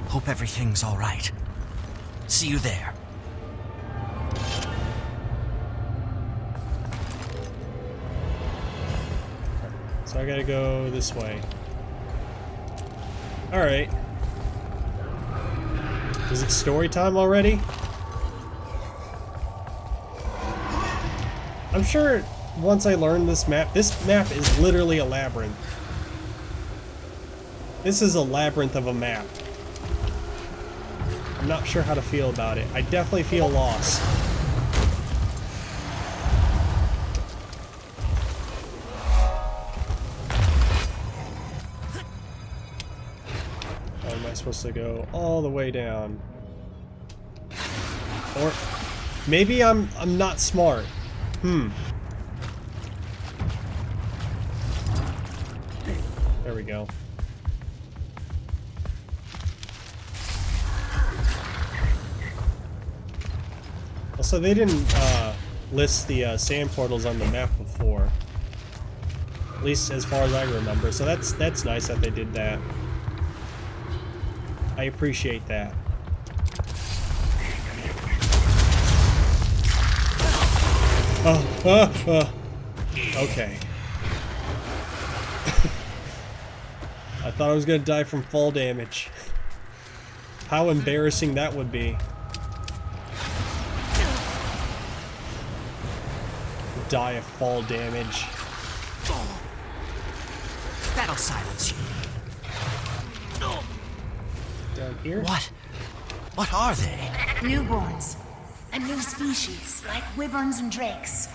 Hope everything's all right. See you there. So I gotta go this way. Alright. Is it story time already? I'm sure once I learn this map is literally a labyrinth. This is a labyrinth of a map. I'm not sure how to feel about it. I definitely feel lost. Or am I supposed to go all the way down? Or maybe I'm not smart. There we go. Also, they didn't list the sand portals on the map before. At least as far as I remember. So that's nice that they did that. I appreciate that. Okay. I thought I was gonna die from fall damage. How embarrassing that would be. Die of fall damage. That'll silence you. Down here? What are they? Newborns. A new species, like wyverns and drakes.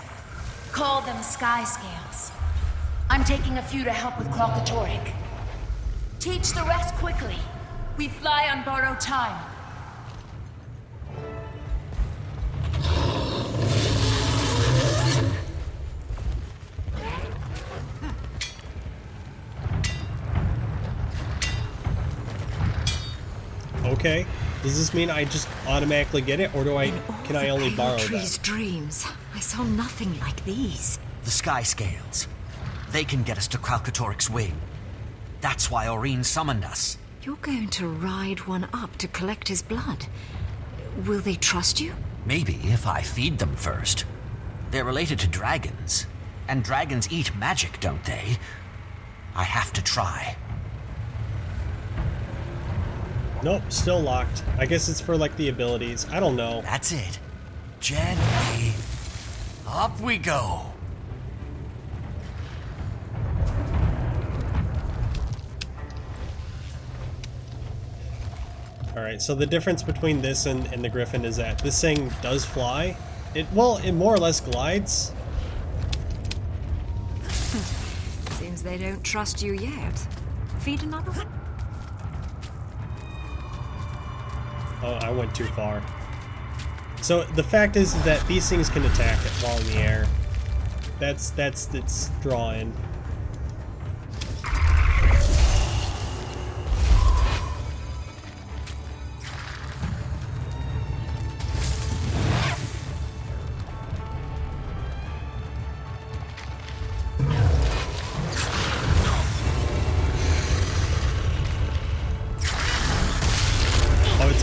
Call them sky scales. I'm taking a few to help with Kralkatorrik. Teach the rest quickly. We fly on borrowed time. Okay. Does this mean I just automatically get it, or can I only borrow that? Dreams. I saw nothing like these. The sky scales. They can get us to Kralkatorrik's wing. That's why Aureen summoned us. You're going to ride one up to collect his blood. Will they trust you? Maybe if I feed them first. They're related to dragons. And dragons eat magic, don't they? I have to try. Nope, still locked. I guess it's for like the abilities. I don't know. That's it. Gently. Up we go. Alright, so the difference between this and the Griffin is that this thing does fly. It more or less glides. Seems they don't trust you yet. Feed another one? Oh, I went too far. So the fact is that these things can attack it while in the air. That's its draw-in.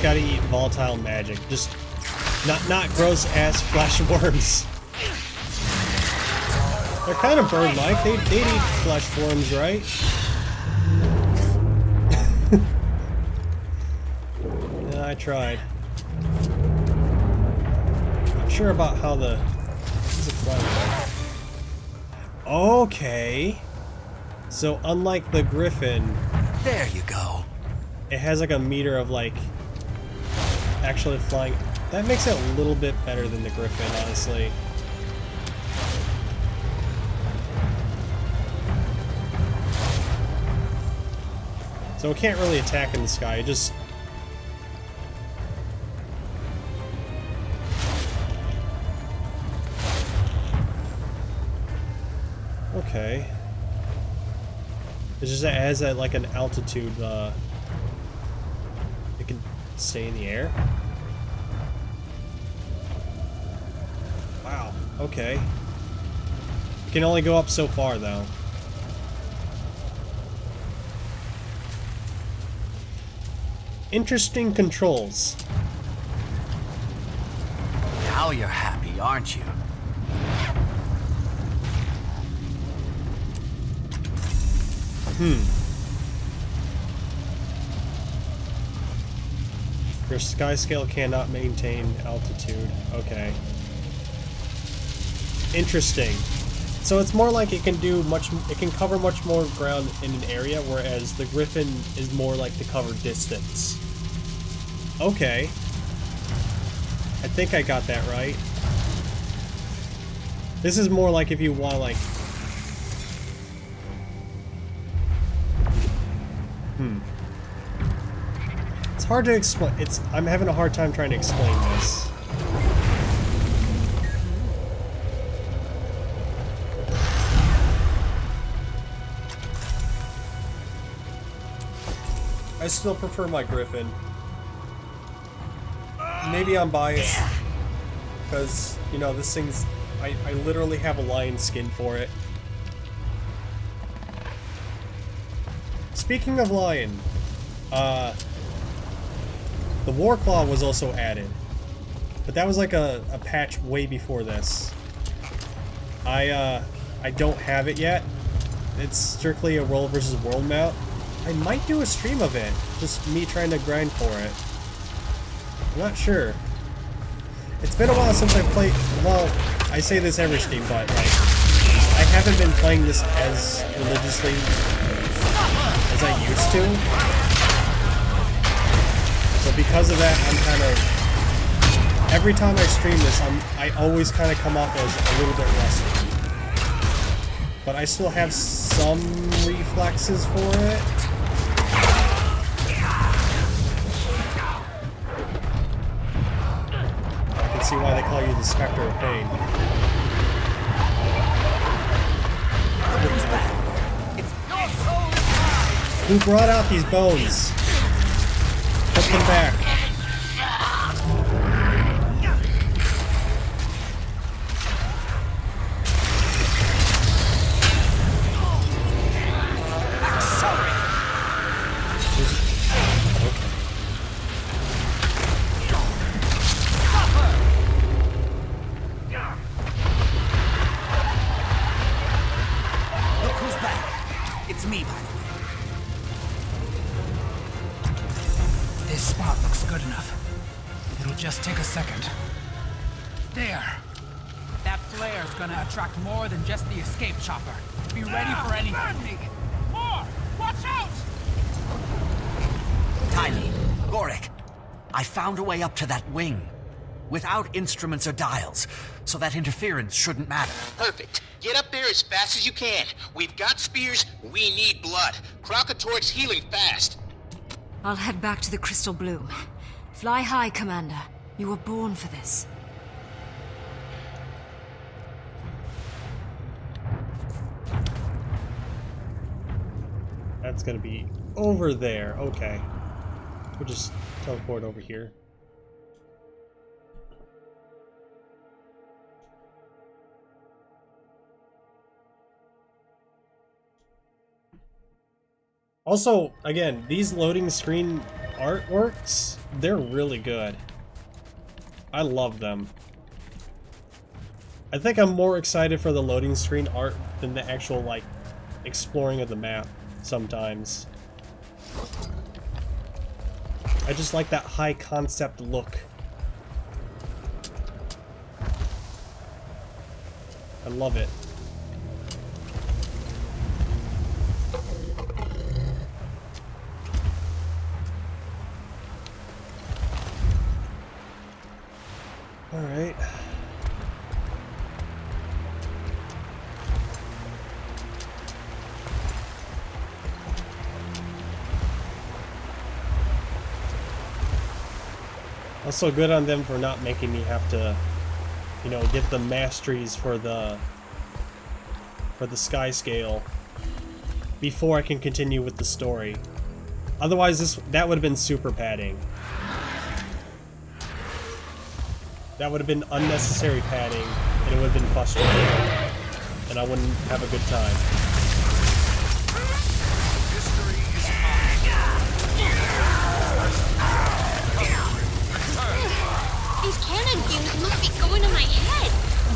Gotta eat volatile magic, just not gross ass flesh worms. They're kind of bird-like. They'd eat flesh worms, right? Yeah, I tried. Not sure about how the. Okay. So unlike the Griffin, there you go. It has like a meter of like. Actually flying. That makes it a little bit better than the Griffin, honestly. So it can't really attack in the sky, it just... Okay. It's just that it has that, like, an altitude, it can stay in the air? Wow, okay. You can only go up so far, though. Interesting controls. Now you're happy, aren't you? Your sky scale cannot maintain altitude. Okay. Interesting. So it's more like it can do it can cover much more ground in an area, whereas the Griffin is more like to cover distance. Okay. I think I got that right. This is more like if you want, like... It's hard to explain. I'm having a hard time trying to explain this. I still prefer my Griffin. Maybe I'm biased, because, you know, this thing's... I literally have a lion skin for it. Speaking of lion, the Warclaw was also added, but that was like a patch way before this. I don't have it yet. It's strictly a world versus world mount. I might do a stream of it, just me trying to grind for it. I'm not sure. It's been a while since I played. Well, I say this every stream, but like, I haven't been playing this as religiously as I used to. So because of that, I'm kind of... Every time I stream this, I always kind of come off as a little bit rusty. But I still have some reflexes for it. I can see why they call you the Spectre of Pain. Who brought out these bones? Put them back. Look who's back. It's me, by the way. This spot looks good enough. It'll just take a second. There. That flare's gonna attract more than just the escape chopper. Be ready for anything. More! Watch out! Tylee, Gorik, I found a way up to that wing. Without instruments or dials, so that interference shouldn't matter. Perfect. Get up there as fast as you can. We've got spears, we need blood. Kralkatorik's healing fast. I'll head back to the Crystal Bloom. Fly high, Commander. You were born for this. That's gonna be over there. Okay. We'll just teleport over here. Also, again, these loading screen artworks, they're really good. I love them. I think I'm more excited for the loading screen art than the actual, like, exploring of the map sometimes. I just like that high concept look. I love it. Alright. Also good on them for not making me have to, you know, get the masteries for the sky scale before I can continue with the story. Otherwise that would have been super padding. That would have been unnecessary padding, and it would have been frustrating, and I wouldn't have a good time. These cannon fumes must be going to my head.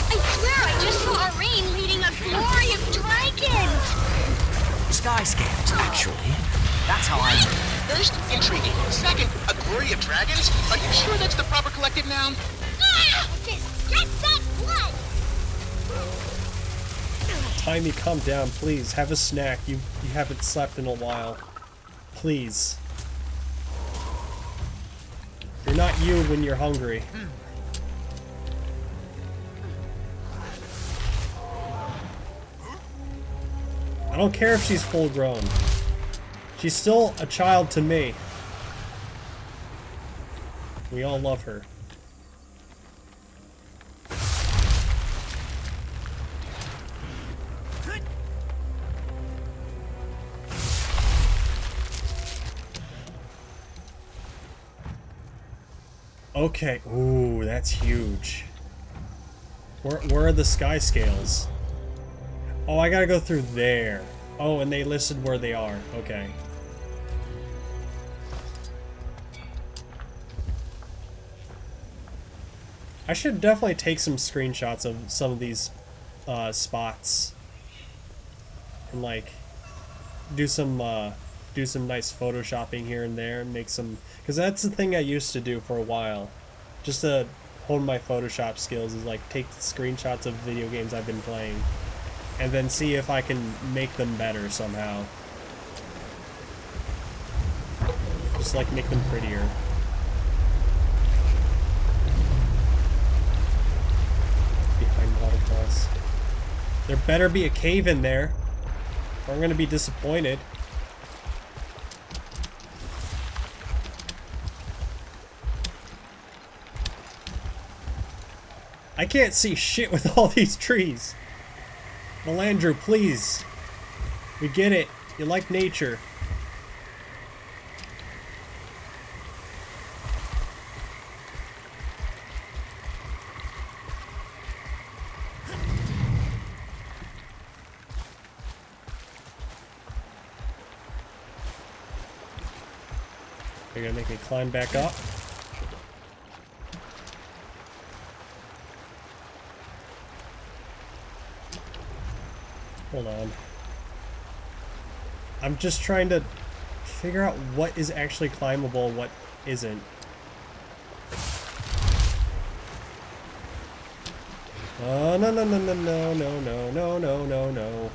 I swear I just saw a rain leading a glory of dragons. Skyscaped, actually. That's how I... First, intriguing. Second, a glory of dragons? Are you sure that's the proper collective noun? Ah! Just get that blood! Timey, calm down, please. Have a snack. You haven't slept in a while. Please. You're not you when you're hungry. I don't care if she's full grown. She's still a child to me. We all love her. Okay. Ooh, that's huge. Where are the sky scales? Oh, I gotta go through there. Oh, and they listed where they are. Okay. I should definitely take some screenshots of some of these spots and like do some nice photoshopping here and there and make some, because that's the thing I used to do for a while, just to hone my Photoshop skills, is like take screenshots of video games I've been playing and then see if I can make them better somehow. Just like make them prettier. Behind waterfalls. There better be a cave in there, or I'm gonna be disappointed. I can't see shit with all these trees. Melandrew, please. We get it. You like nature. You're gonna make me climb back up? Hold on. I'm just trying to figure out what is actually climbable and what isn't. Oh, no, no, no, no, no, no, no, no, no, no, no.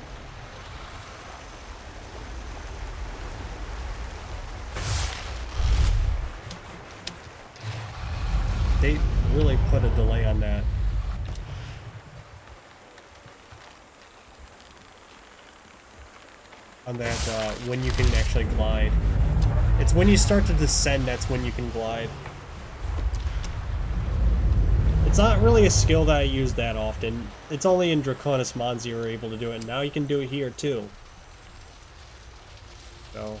They really put a delay on that. On that, when you can actually glide. It's when you start to descend, that's when you can glide. It's not really a skill that I use that often. It's only in Draconis Mons you were able to do it, and now you can do it here too. So...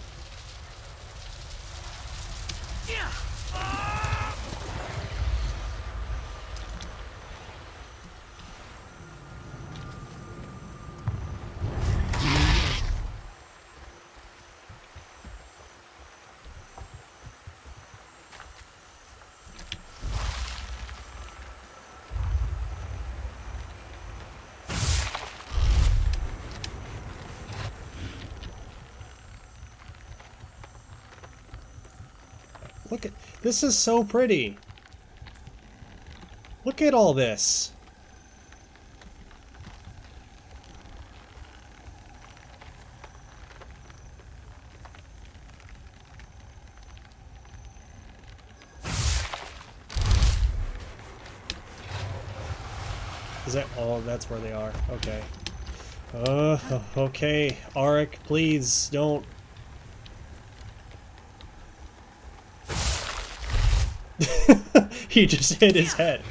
Look at this, is so pretty. Look at all this. Is that, oh, that's where they are. Okay. Okay. Auric, please don't. He just hit his head.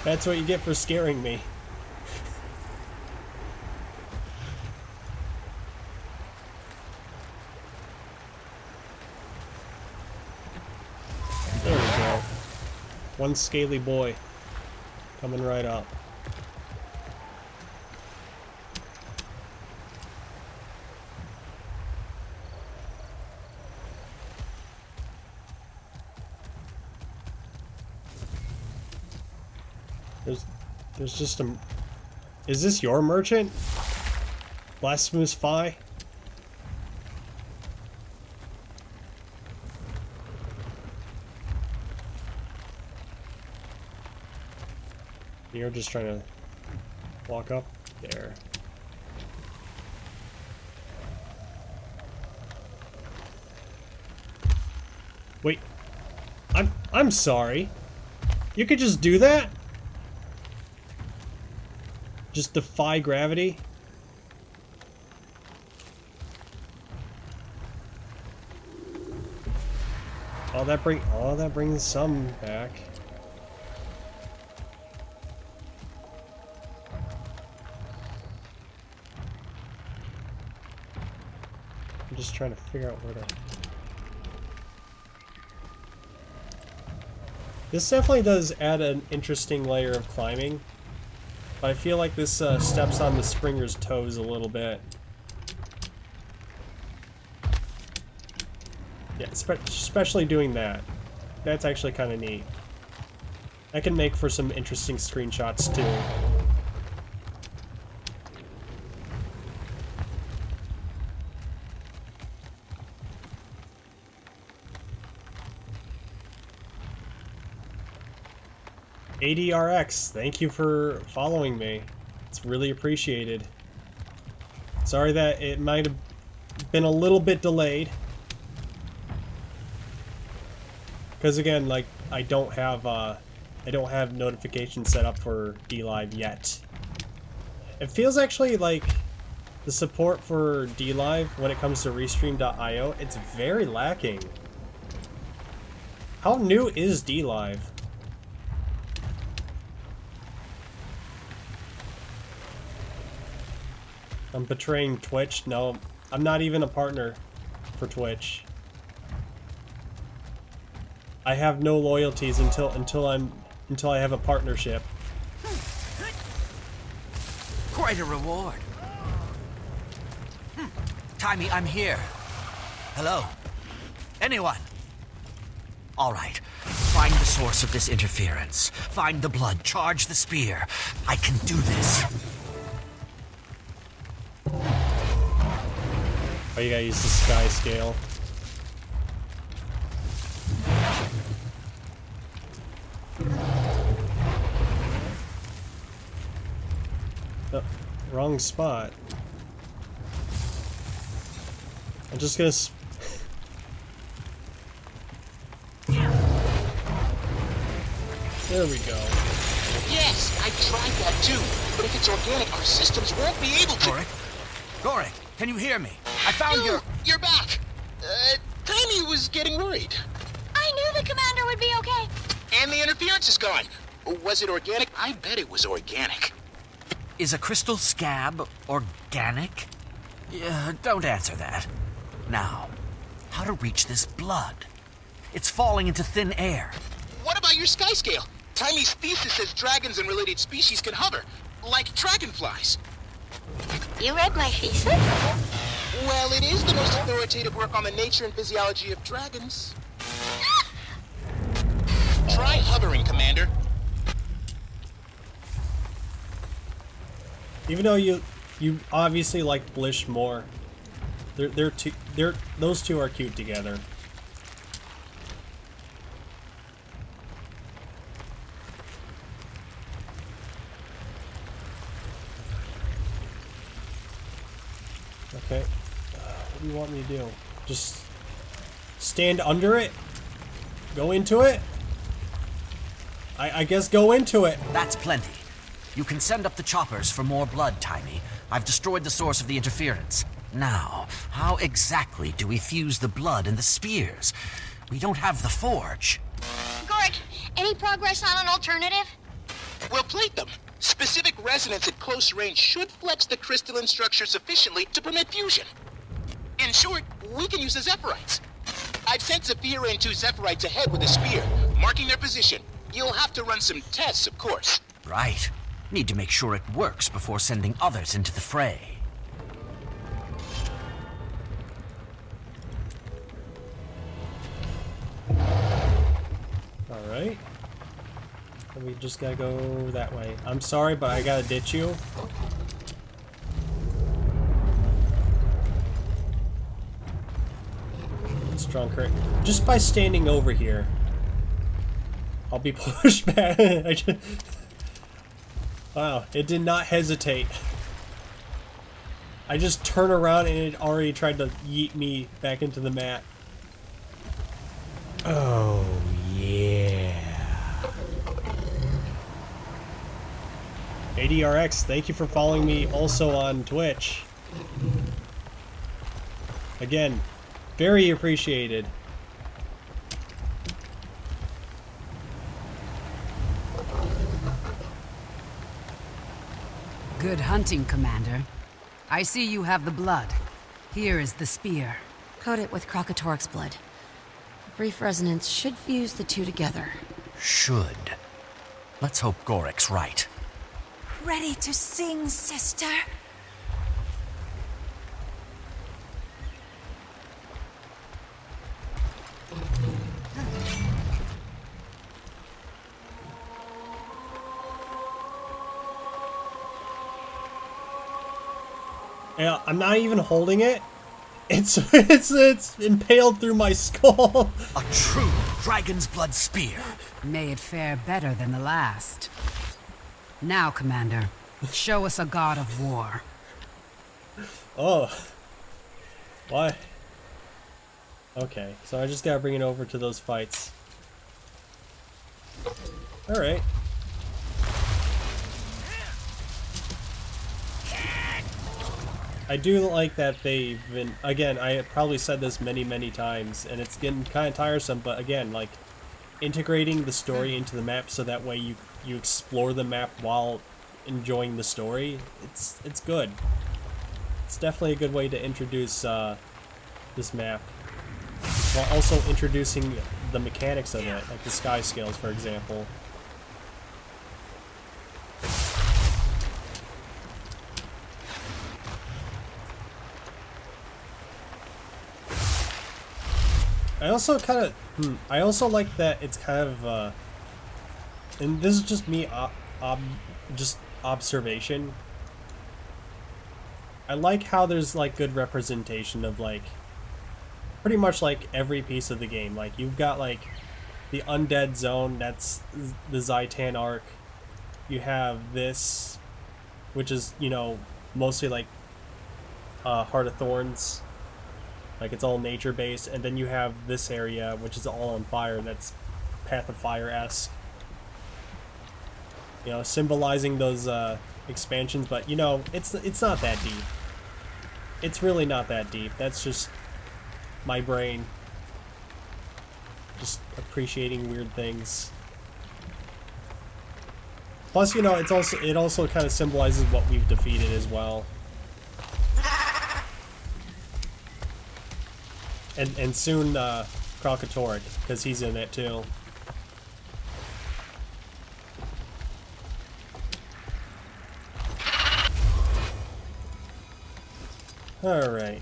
That's what you get for scaring me. There we go. One scaly boy. Coming right up. There's just a... Is this your merchant? Blasphemous Phi? You're just trying to walk up there. Wait. I'm sorry. You could just do that? Just defy gravity? Oh, that brings some back. I'm just trying to figure out where to... This definitely does add an interesting layer of climbing. But I feel like this steps on the Springer's toes a little bit. Yeah, especially doing that. That's actually kind of neat. That can make for some interesting screenshots too. ADRX, thank you for following me. It's really appreciated. Sorry that it might have been a little bit delayed. Because again, like, I don't have notifications set up for Dlive yet. It feels actually like the support for Dlive when it comes to Restream.io, it's very lacking. How new is Dlive? I'm betraying Twitch? No, I'm not even a partner for Twitch. I have no loyalties until I have a partnership. Quite a reward. Timey, I'm here. Hello? Anyone? All right. Find the source of this interference. Find the blood. Charge the spear. I can do this. Oh, you gotta use the sky scale. Oh, wrong spot. I'm just gonna... There we go. Yes, I tried that too. But if it's organic, our systems won't be able to... Gorik, can you hear me? I found You're back. Timey was getting worried. I knew the commander would be okay. And the interference is gone. Was it organic? I bet it was organic. Is a crystal scab organic? Yeah, don't answer that. Now, how to reach this blood? It's falling into thin air. What about your sky scale? Timey's thesis says dragons and related species can hover, like dragonflies. You read my thesis? Well, it is the most authoritative work on the nature and physiology of dragons. Try hovering, Commander. Even though you obviously like Blish more, those two are cute together. Okay, what do you want me to do? Just stand under it? Go into it? I guess go into it. That's plenty. You can send up the choppers for more blood, Timey. I've destroyed the source of the interference. Now, how exactly do we fuse the blood and the spears? We don't have the forge. Gorik, any progress on an alternative? We'll plate them. Specific resonance at close range should flex the crystalline structure sufficiently to permit fusion. In short, we can use the Zephyrite. I've sent Zephyra and 2 Zephyrite ahead with a spear, marking their position. You'll have to run some tests, of course. Right. Need to make sure it works before sending others into the fray. Alright. We just gotta go that way. I'm sorry, but I gotta ditch you. Strong crit. Just by standing over here, I'll be pushed back. Wow, it did not hesitate. I just turn around and it already tried to yeet me back into the mat. Oh, yeah. ADRX, thank you for following me also on Twitch. Again, very appreciated. Good hunting, Commander. I see you have the blood. Here is the spear. Coat it with Krakatorik's blood. Brief resonance should fuse the two together. Should. Let's hope Gorik's right. Ready to sing, sister? Yeah, I'm not even holding it. It's impaled through my skull. A true dragon's blood spear. May it fare better than the last. Now, Commander, show us a god of war. Oh. What? Okay, so I just gotta bring it over to those fights. Alright. I do like that they've been, again, I probably said this many times, and it's getting kind of tiresome, but again, like, integrating the story into the map so that way you explore the map while enjoying the story, it's good. It's definitely a good way to introduce this map, while also introducing the mechanics of it, like the sky scales, for example. I also I also like that it's kind of, and this is just me, just observation. I like how there's, like, good representation of, like, pretty much, like, every piece of the game. Like, you've got, like, the Undead Zone, that's the Zaitan arc. You have this, which is, you know, mostly, like, Heart of Thorns. Like, it's all nature-based, and then you have this area, which is all on fire, that's Path of Fire-esque. You know, symbolizing those, expansions, but, you know, it's not that deep. It's really not that deep. That's just my brain just appreciating weird things. Plus, you know, it also kind of symbolizes what we've defeated as well. And soon, Krakatorik, because he's in it too. Alright.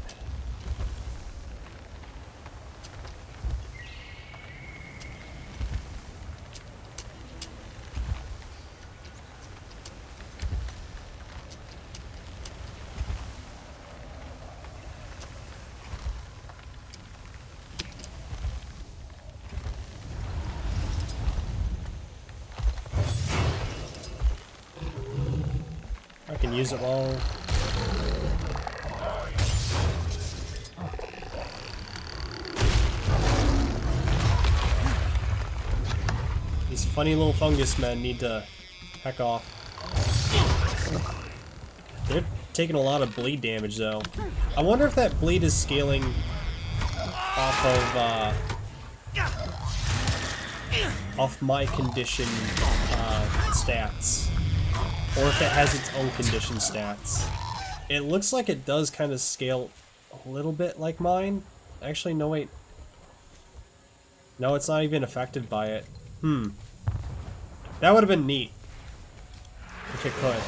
I can use it all. These funny little fungus men need to heck off. They're taking a lot of bleed damage though. I wonder if that bleed is scaling off my condition stats, or if it has its own condition stats. It looks like it does kind of scale a little bit like mine. Actually, no, wait. No, it's not even affected by it. That would have been neat. if it could.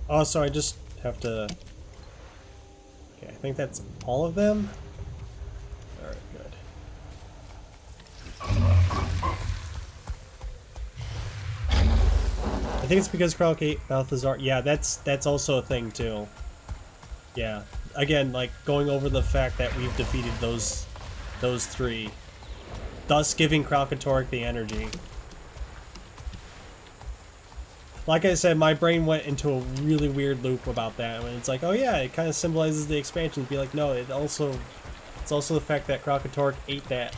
Oh, so I just have to... Okay, I think that's all of them? Alright, good. I think it's because Kralkate, Balthazar... Yeah, that's also a thing, too. Yeah. Again, like, going over the fact that we've defeated those three. Thus giving Kralkatorrik the energy. Like I said, my brain went into a really weird loop about that. When it's like, oh yeah, it kind of symbolizes the expansion. Be like, no, it's also the fact that Kralkatorrik ate that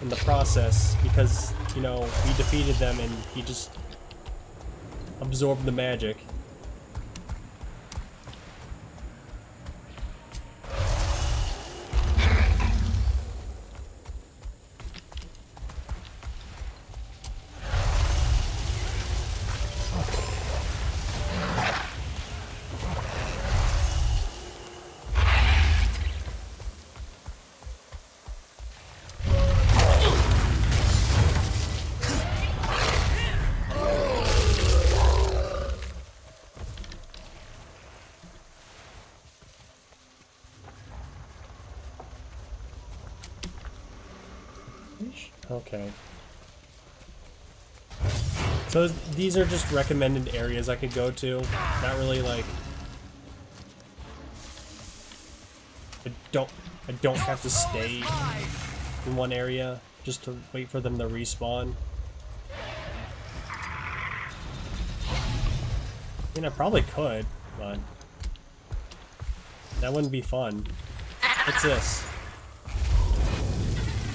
in the process because, you know, we defeated them and he just absorbed the magic. Okay. So these are just recommended areas I could go to. Not really like... I don't have to stay in one area just to wait for them to respawn. I mean, I probably could, but that wouldn't be fun. What's this?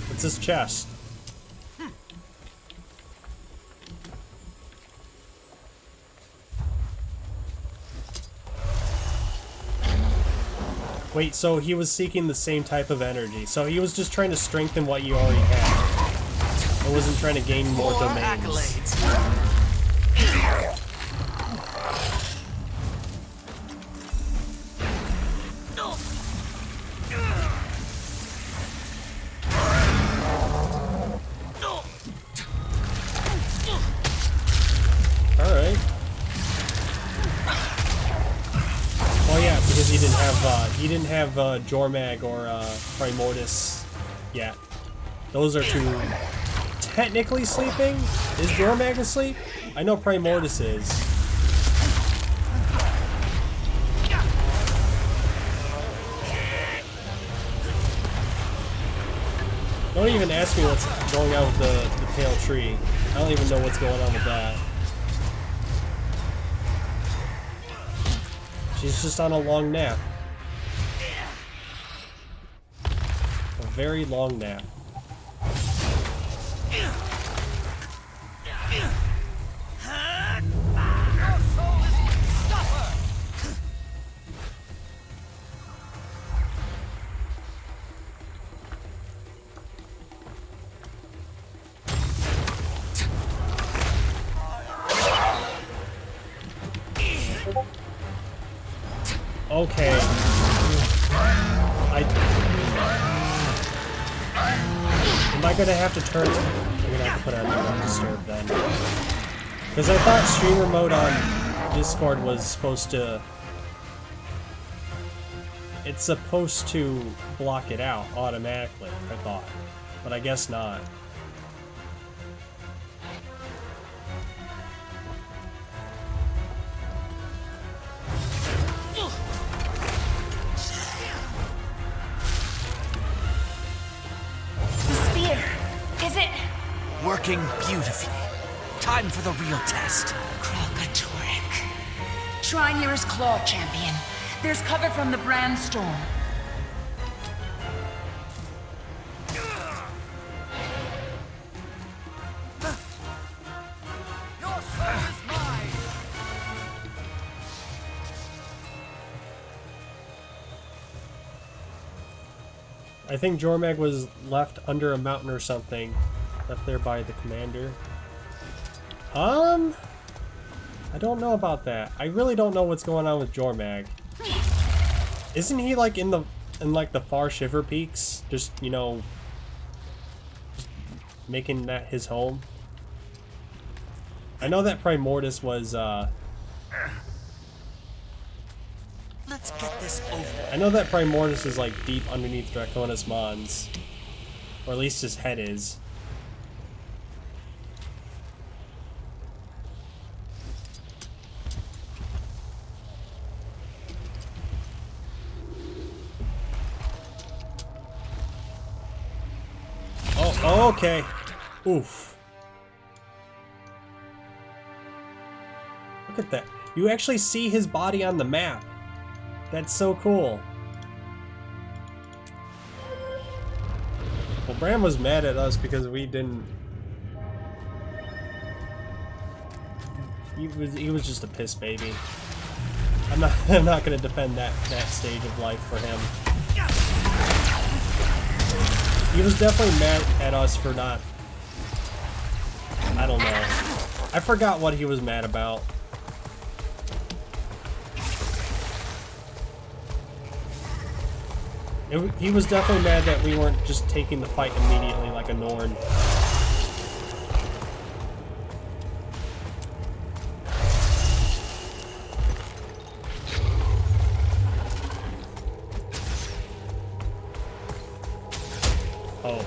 What's this chest? Wait, so he was seeking the same type of energy. So he was just trying to strengthen what you already had. He wasn't trying to gain more domains. Alright. Oh yeah, because he didn't have Jormag or Primordius yet. Those are two technically sleeping. Is Jormag asleep? I know Primordius is. Don't even ask me what's going on with the pale tree. I don't even know what's going on with that. She's just on a long nap. A very long nap. Okay. Am I gonna have to turn? I'm gonna have to put on Do Not Disturb then. Because I thought streamer mode on Discord was supposed to... It's supposed to block it out automatically, I thought. But I guess not. Is it... working beautifully. Time for the real test. Krakatoric. Try nearest claw, champion. There's cover from the brand storm. I think Jormag was left under a mountain or something. Left there by the commander. I don't know about that. I really don't know what's going on with Jormag. Isn't he like in like the far Shiver Peaks? Just, you know, just making that his home? I know that Primordus was, Let's get this over. I know that Primordus is like deep underneath Draconis Mons. Or at least his head is. Oh, okay. Oof. Look at that. You actually see his body on the map. That's so cool. Well, Bram was mad at us because we didn't... He was just a piss baby. I'm not gonna defend that stage of life for him. He was definitely mad at us for not... I don't know. I forgot what he was mad about. He was definitely mad that we weren't just taking the fight immediately like a Norn. Oh,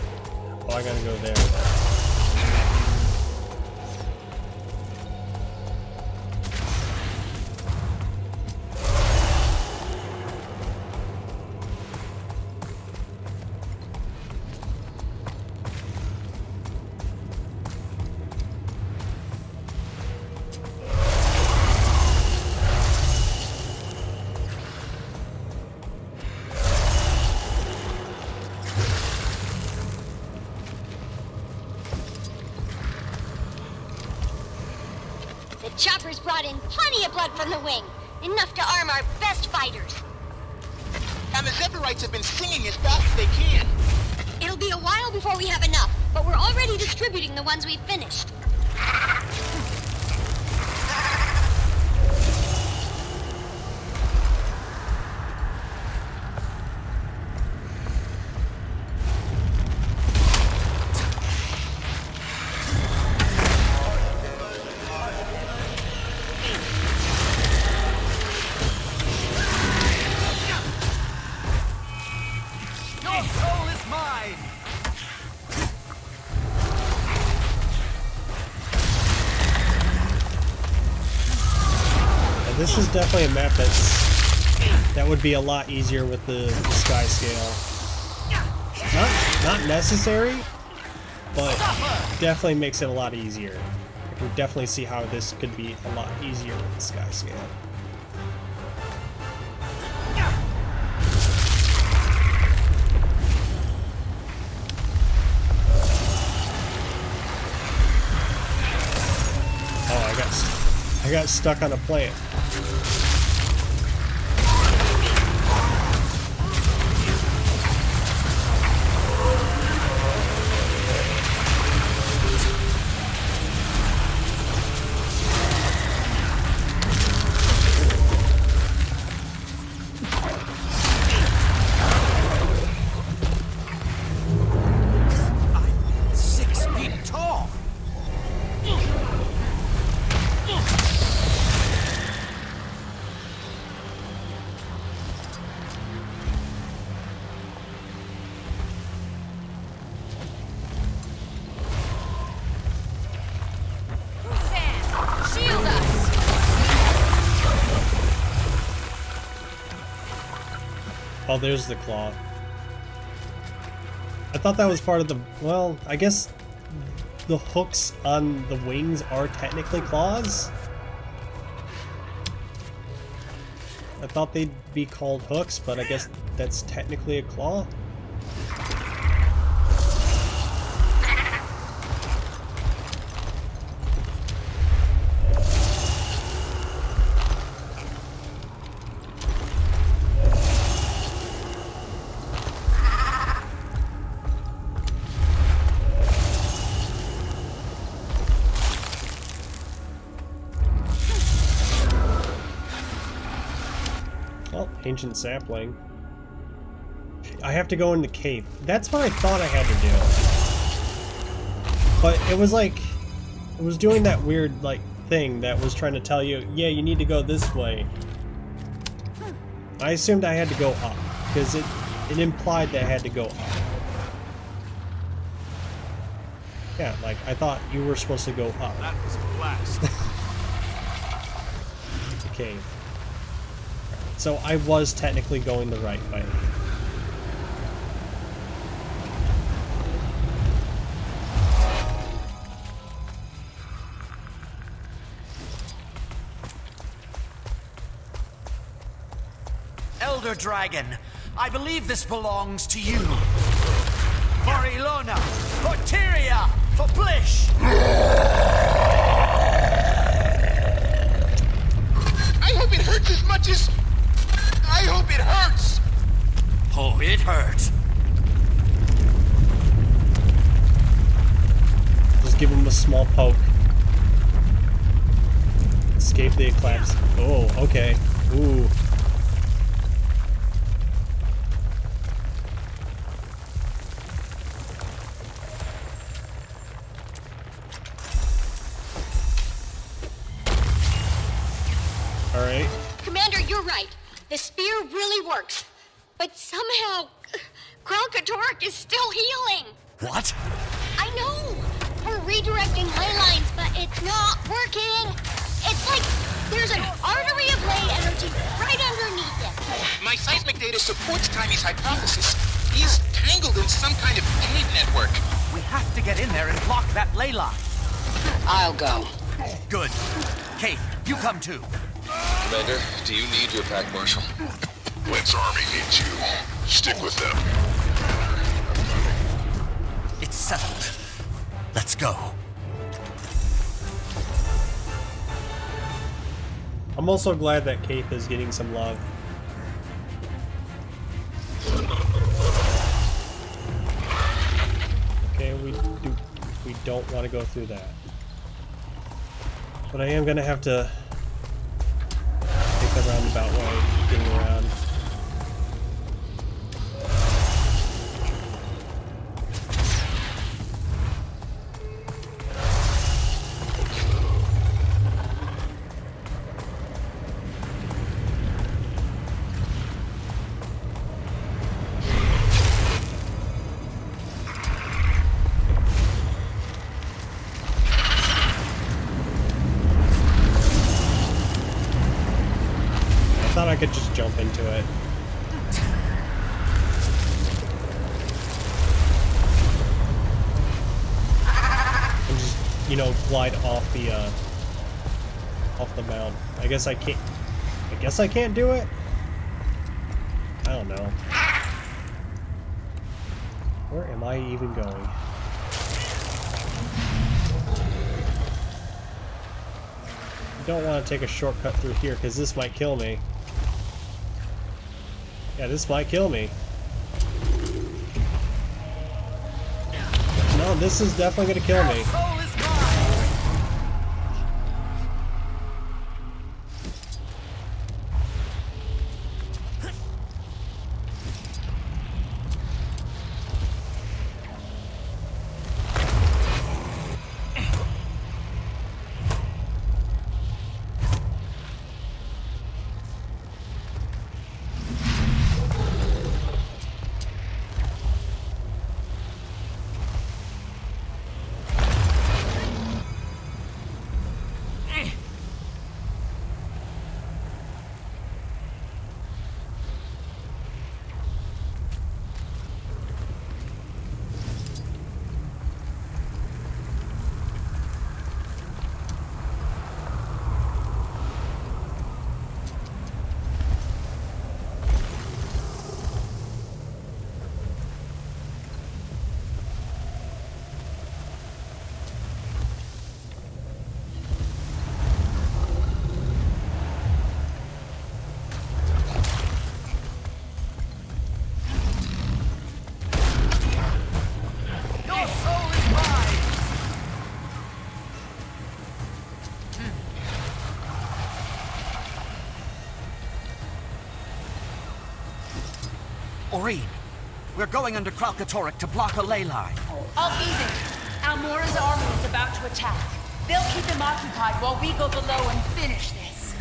I gotta go there. Choppers brought in plenty of blood from the wing. Enough to arm our best fighters. And the Zephyrites have been singing as fast as they can. It'll be a while before we have enough, but we're already distributing the ones we've finished. This is definitely a map that would be a lot easier with the sky scale. Not necessary, but definitely makes it a lot easier. I can definitely see how this could be a lot easier with the sky scale. Oh, I got stuck on a plant. Oh, there's the claw. I thought that was part of the... Well, I guess the hooks on the wings are technically claws? I thought they'd be called hooks, but I guess that's technically a claw? Ancient sapling. I have to go in the cave. That's what I thought I had to do. But it was like... It was doing that weird, like, thing that was trying to tell you, yeah, you need to go this way. I assumed I had to go up, because it implied that I had to go up. Yeah, like, I thought you were supposed to go up. That was a blast. The cave. So I was technically going the right way. Elder Dragon, I believe this belongs to you. For Ilona, for Tyria, for Blish! I hope it hurts as much as... I hope it hurts! Oh, it hurts. Just give him a small poke. Escape the eclipse. Oh, okay. Ooh. Alright. Commander, you're right. The spear really works. But somehow, Kralkatorrik is still healing. What? I know. We're redirecting ley lines, but it's not working. It's like there's an artery of ley energy right underneath it. My seismic data supports Tiny's hypothesis. He's tangled in some kind of cave network. We have to get in there and block that ley line. I'll go. Good. Kate, you come too. Commander, do you need your pack marshal? Flint's army needs you. Stick with them. It's settled. Let's go. I'm also glad that Keith is getting some love. Okay, we don't want to go through that. But I am gonna have to take the roundabout way, getting around. I could just jump into it. And just, you know, glide off the mount. I guess I can't do it? I don't know. Where am I even going? I don't want to take a shortcut through here because this might kill me. Yeah, this might kill me. No, this is definitely gonna kill me. We're going under Kralkatorrik to block a ley line. I'll be there. Almora's army is about to attack. They'll keep them occupied while we go below and finish this.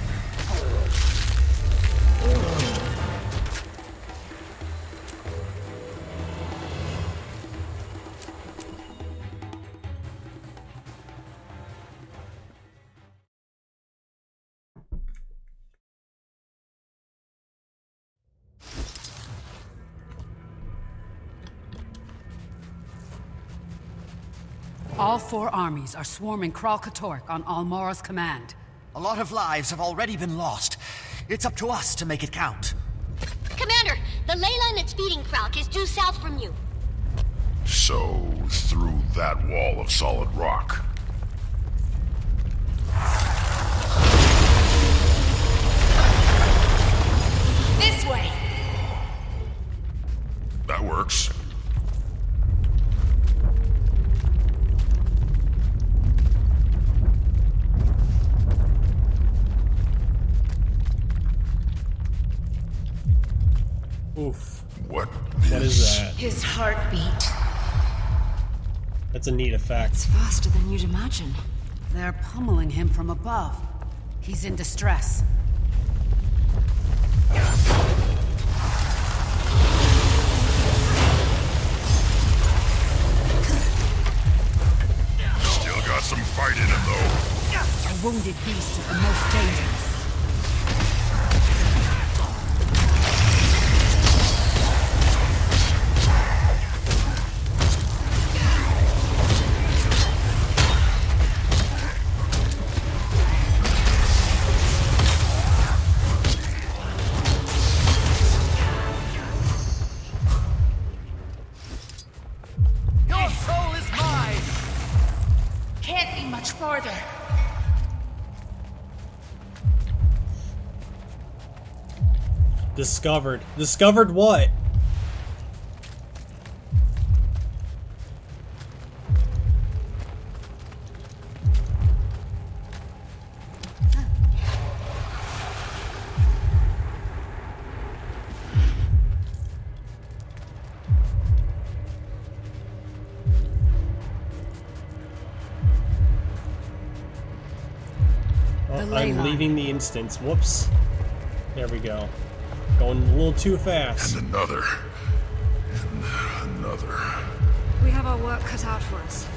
All 4 armies are swarming Kralkatorrik on Almora's command. A lot of lives have already been lost. It's up to us to make it count. Commander, the ley line that's feeding Kralk is due south from you. So, through that wall of solid rock. This way! That works. Oof. What is that? His heartbeat. That's a neat effect. It's faster than you'd imagine. They're pummeling him from above. He's in distress. Still got some fight in him, though. A wounded beast is the most dangerous. Farther. Discovered. Discovered what? I'm leaving the instance. Whoops. There we go. Going a little too fast. And another. And another. We have our work cut out for us.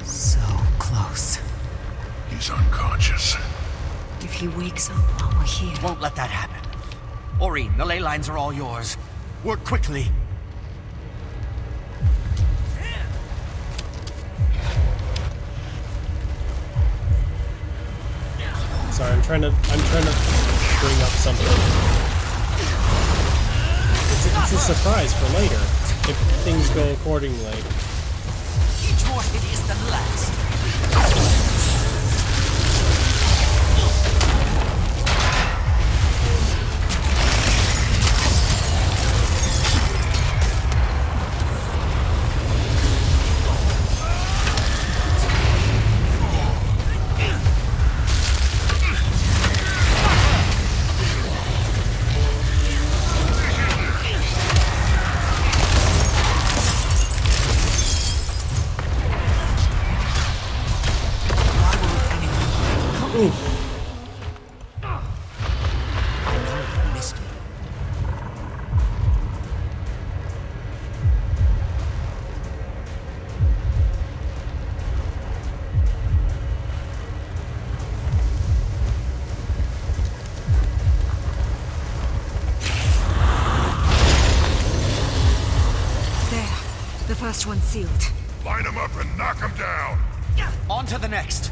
So close. He's unconscious. If he wakes up while we're here... Won't let that happen. Aurine, the ley lines are all yours. Work quickly. Sorry, I'm trying to bring up something. It's a surprise for later, if things go accordingly. Each more hideous than the last. First one sealed. Line them up and knock them down. On to the next.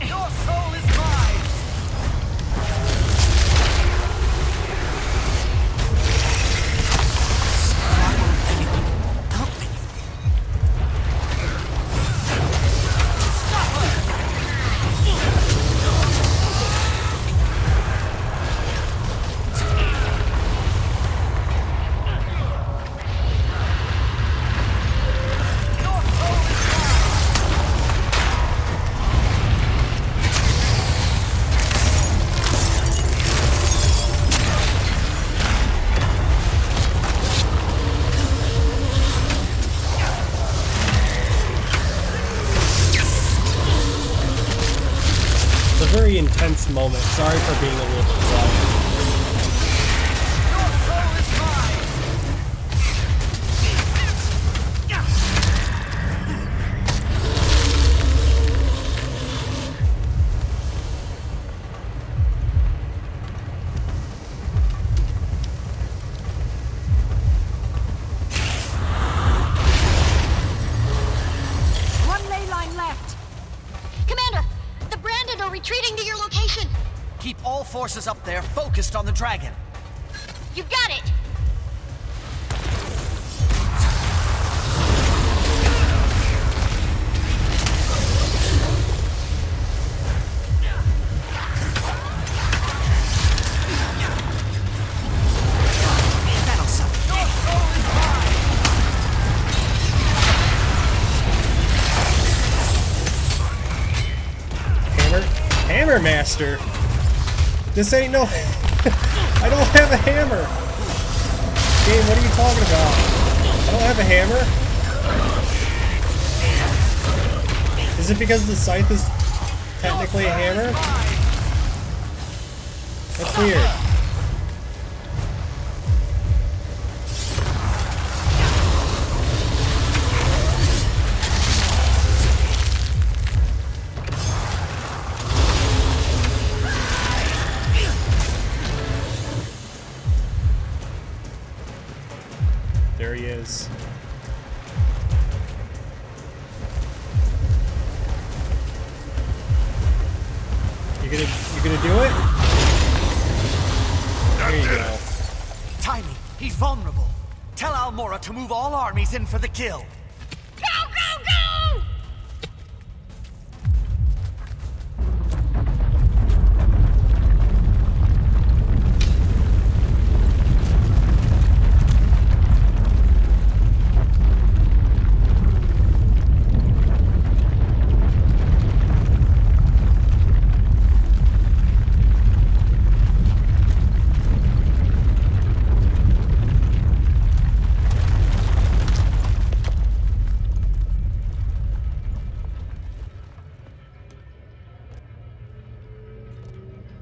Your soul is mine. Help me. Stop her. tense moment. Sorry for being a little bit quiet. Keep all forces up there focused on the dragon. You got it! Hammer Master? This ain't no... I don't have a hammer! Game, what are you talking about? I don't have a hammer? Is it because the scythe is technically a hammer? That's weird. There he is. You gonna do it? There you go. Tiny, he's vulnerable. Tell Almora to move all armies in for the kill. Go, go, go!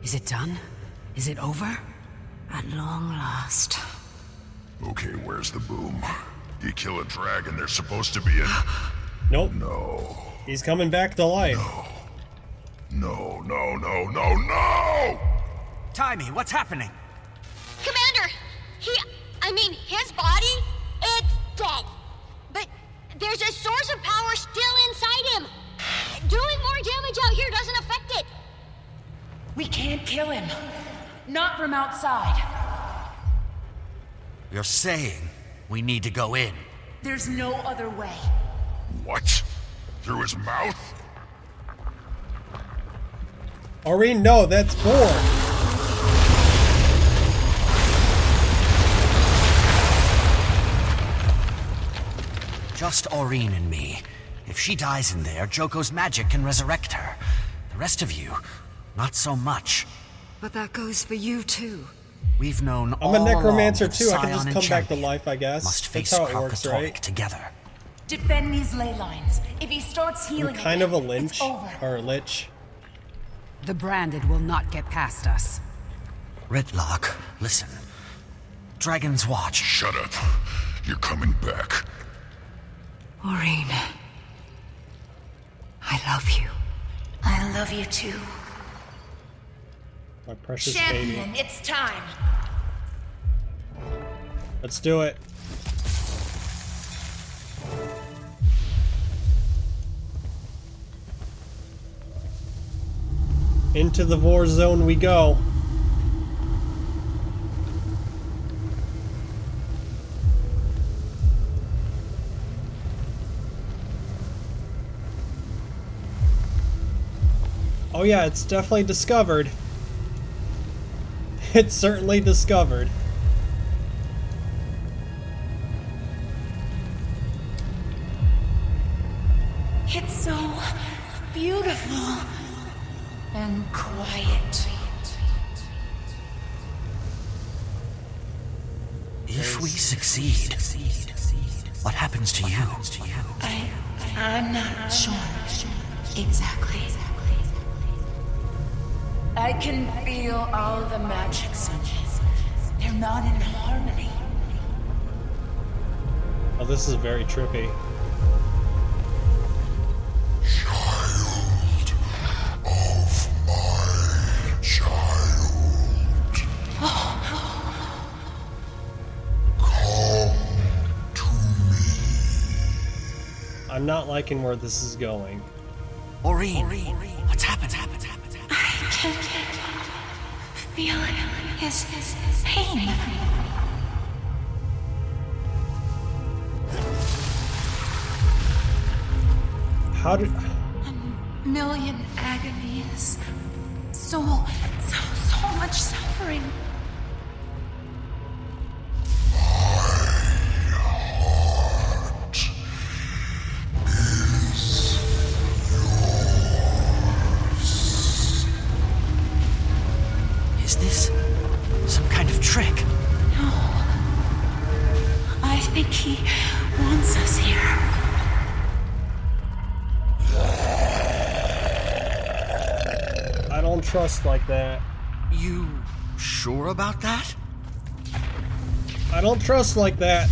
Is it done? Is it over? At long last. Okay, where's the boom? You kill a dragon, there's supposed to be a... Nope. No. He's coming back to life. No, no, no, no, no! Tiny, what's happening? Commander! His body, it's dead. But there's a source of power still inside him. Doing more damage out here doesn't affect it. We can't kill him. Not from outside. You're saying we need to go in. There's no other way. What? Through his mouth? Aurene, no, that's Boar. Just Aurene and me. If she dies in there, Joko's magic can resurrect her. The rest of you, not so much. But that goes for you too. We've known I'm a necromancer too. I can Scion just and come back to Champion life, I guess. must face That's how it works, right? together. Defend these ley lines. If he starts I'm healing kind of a again, lynch it's over. or a lich. The branded will not get past us. Ritlock, listen. Dragon's Watch. Shut up. You're coming back. Aurene. I love you. I love you too. My precious Champion, baby. it's time. Let's do it. Into the war zone we go. Oh yeah, it's definitely discovered. It's certainly discovered. It's so beautiful and quiet. If we succeed, what happens to you? I'm not sure exactly. I can feel all the magics in this. They're not in harmony. Oh, this is very trippy. Child of my child. Come to me. I'm not liking where this is going. Maureen, what's happened? I can feel his pain. How did... A million agonies. So much suffering. Is this some kind of trick? No. I think he wants us here. I don't trust like that. You sure about that? I don't trust like that.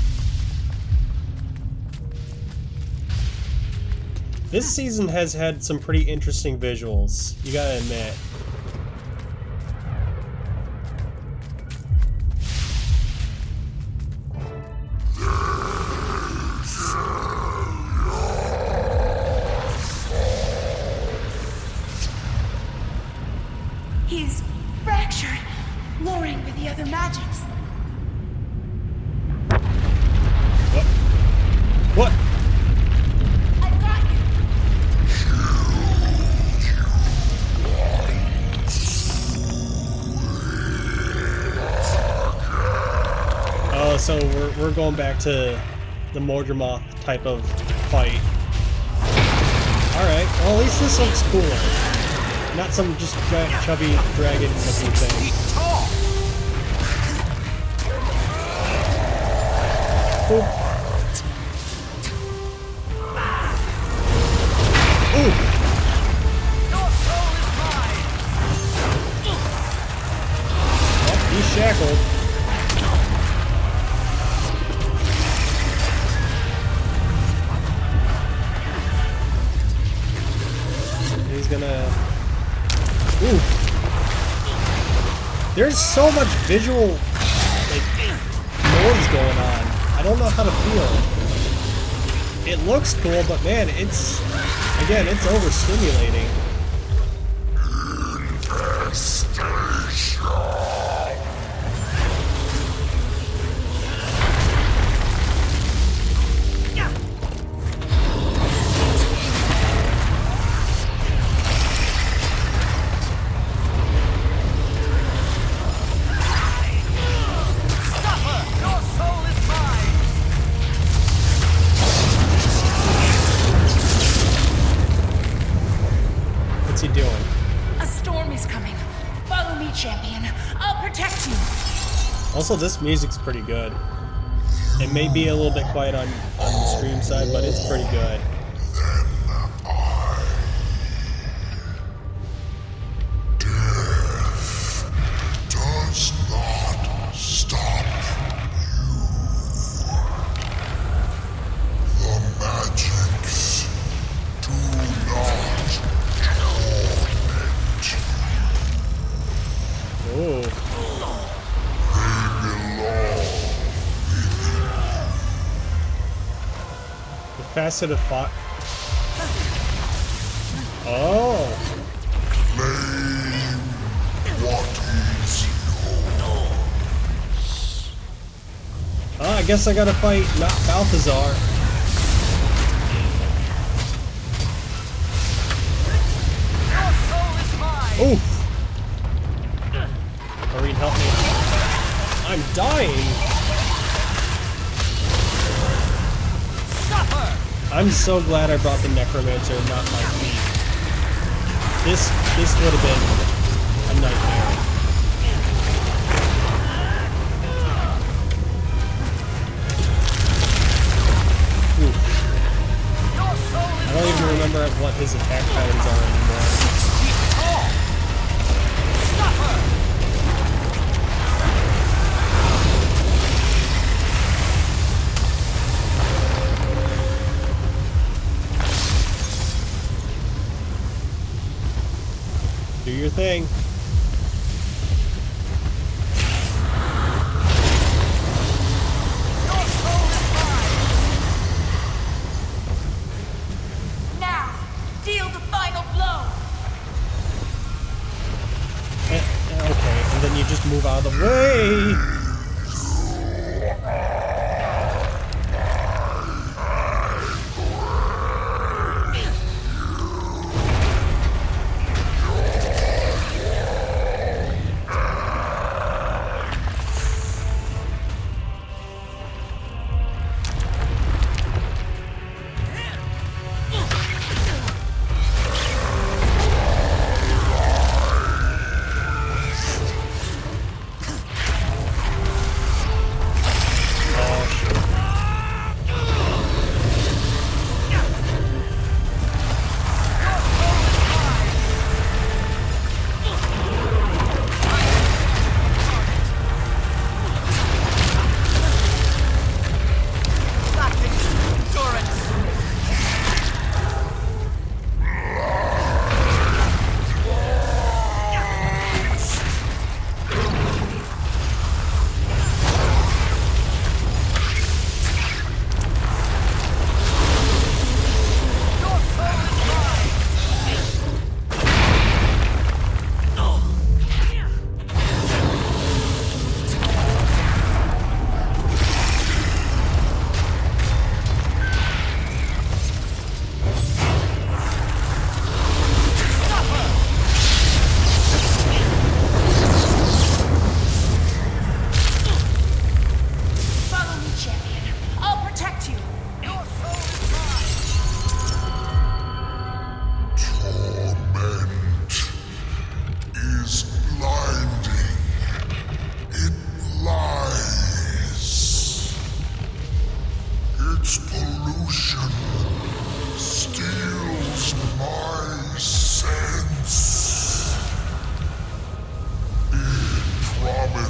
This season has had some pretty interesting visuals, you gotta admit. He's fractured, warring with the other magics. What? I've got you. Oh, so we're going back to the Mordremoth type of fight. Alright, well at least this looks cooler. Not some just giant chubby dragon looking thing. Boop. Ooh. Oh, he's shackled. He's gonna... Ooh. There's so much visual, like, noise going on. I don't know how to feel. It looks cool, but man, it's... Again, it's overstimulating. What's he doing? A storm is coming. Follow me, champion. I'll protect you. Also, this music's pretty good. It may be a little bit quiet on the stream side, but it's pretty good. Does not stop you. The magics do not torment you. Ooh. They belong. The faceted fought. Oh. Claim what is yours. I guess I gotta fight not Balthazar. Oof. Maureen, help me. I'm dying. I'm so glad I brought the Necromancer, not my feet. This would have been a nightmare. Oof. I don't even remember what his attack patterns are anymore. thing. Now, deal the final blow. Okay, and then you just move out of the way.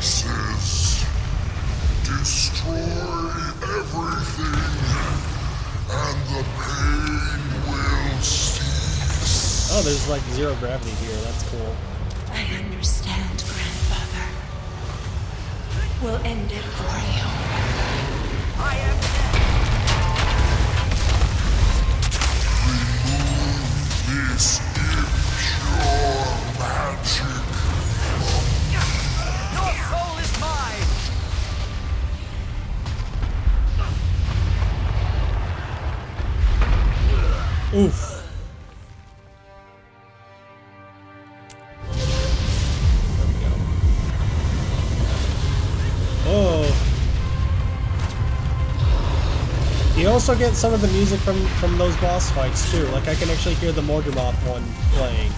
promises. Destroy everything, and the pain will cease. Oh, there's like zero gravity here. That's cool. I understand, Grandfather. We'll end it for you. I am remove this impure magic. Your soul is mine! Oof. Oh. You also get some of the music from those boss fights too. Like I can actually hear the Mordramoth one playing.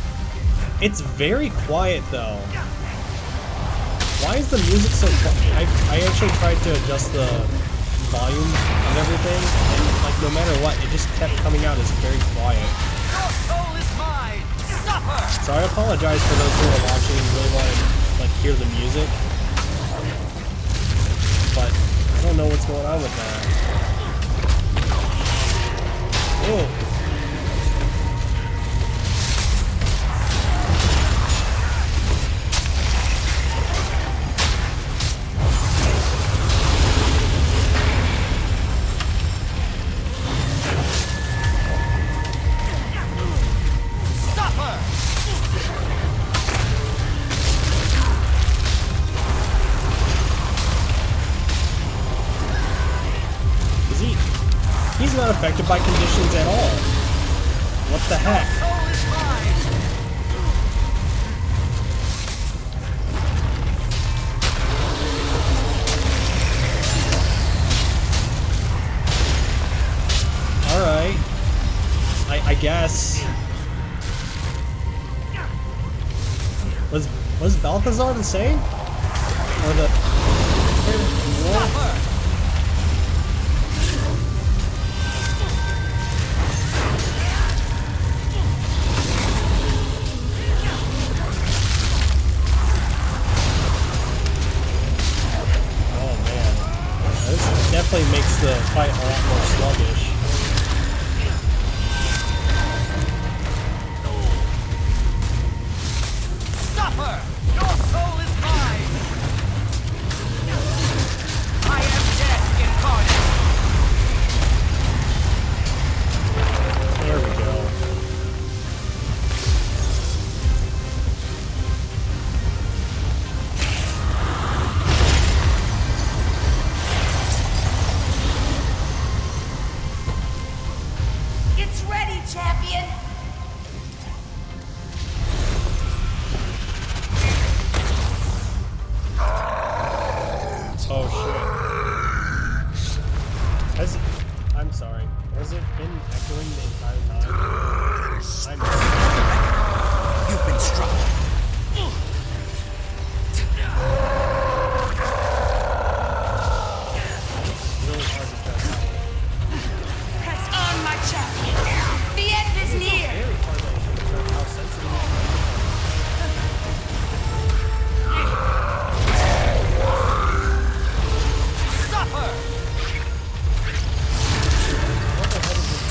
It's very quiet though. Why is the music so quiet? I actually tried to adjust the volume and everything, and like no matter what, it just kept coming out as very quiet. Your soul is mine! Suffer! So I apologize for those who are watching and really want to like hear the music. But I don't know what's going on with that. Oh. He's not affected by conditions at all. What the heck? Alright. I guess. Was Balthazar the same? Or the... What? Definitely makes the fight a lot more sluggish. champion. Oh shit. I'm sorry. Has it been echoing the entire time? You've been struck. Really hard to judge. Press on, my champion. The end is near. Very hard to judge how sensitive it is. Suffer. What the hell is this?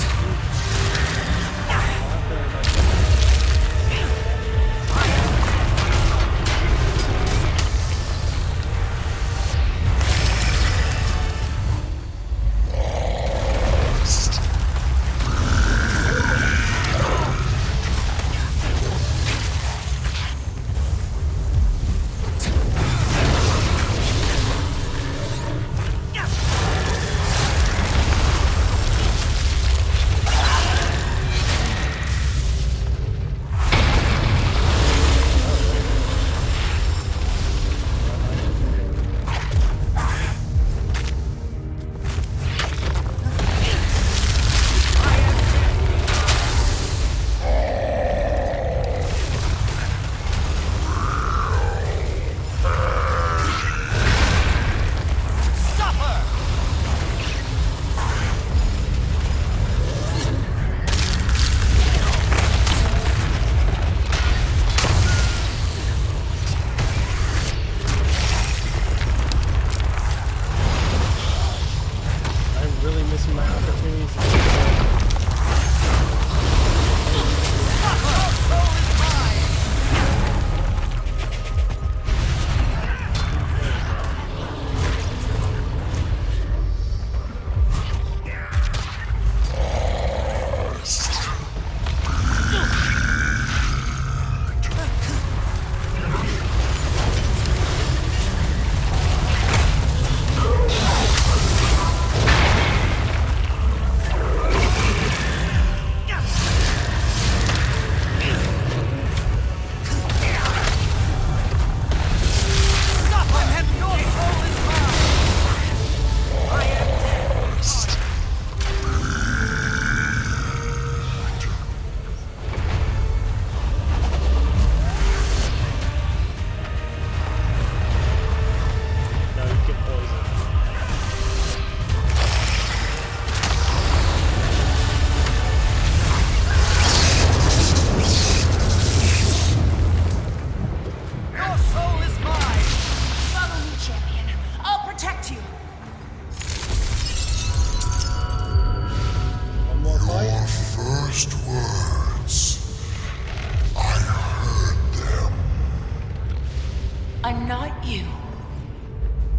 I'm not you.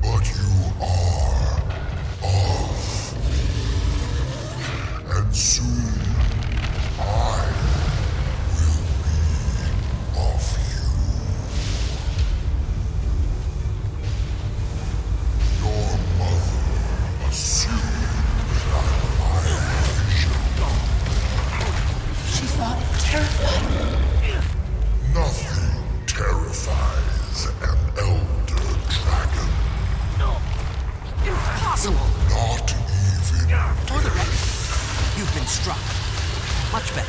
But you are of. And soon I will be of you. Your mother assumed that I should. She thought it terrified me. Nothing terrifies an elder dragon. No. Impossible. Not even. For the record, you've been struck. Much better.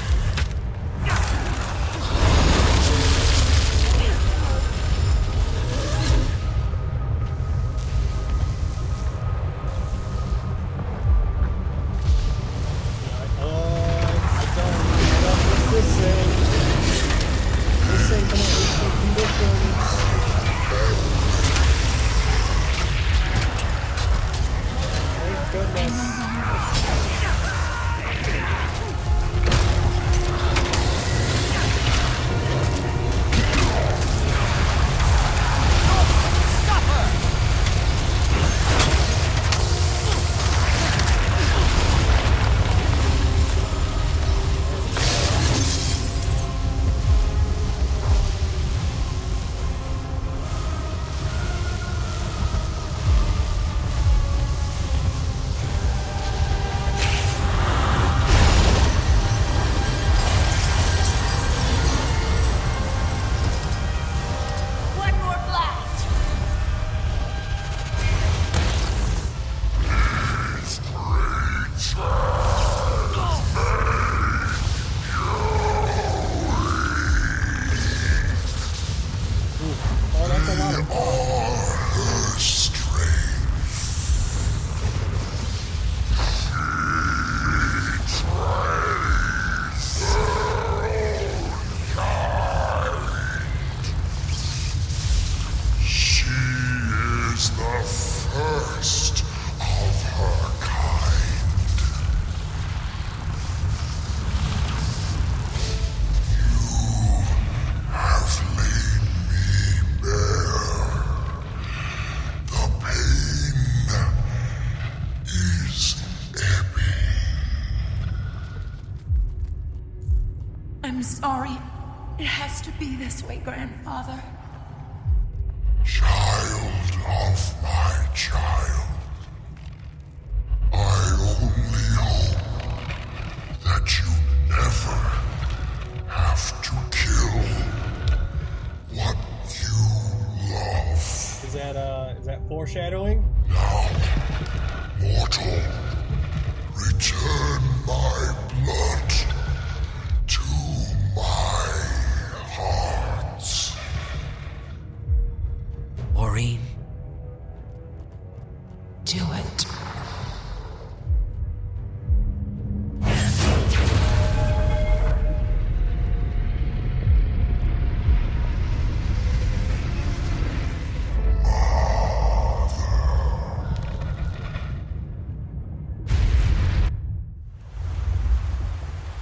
sorry. It has to be this way, Grandfather. Child of my child, I only hope that you never have to kill what you love. Is that foreshadowing? Now, mortal, return my blood to my heart. Maureen? Do it.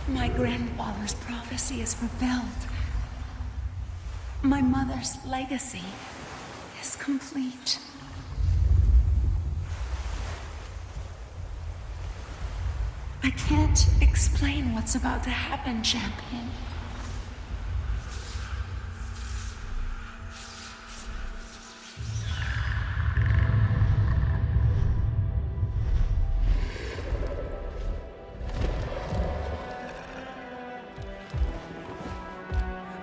My grandfather's prophecy is fulfilled. My mother's legacy is complete. I can't explain what's about to happen, Champion.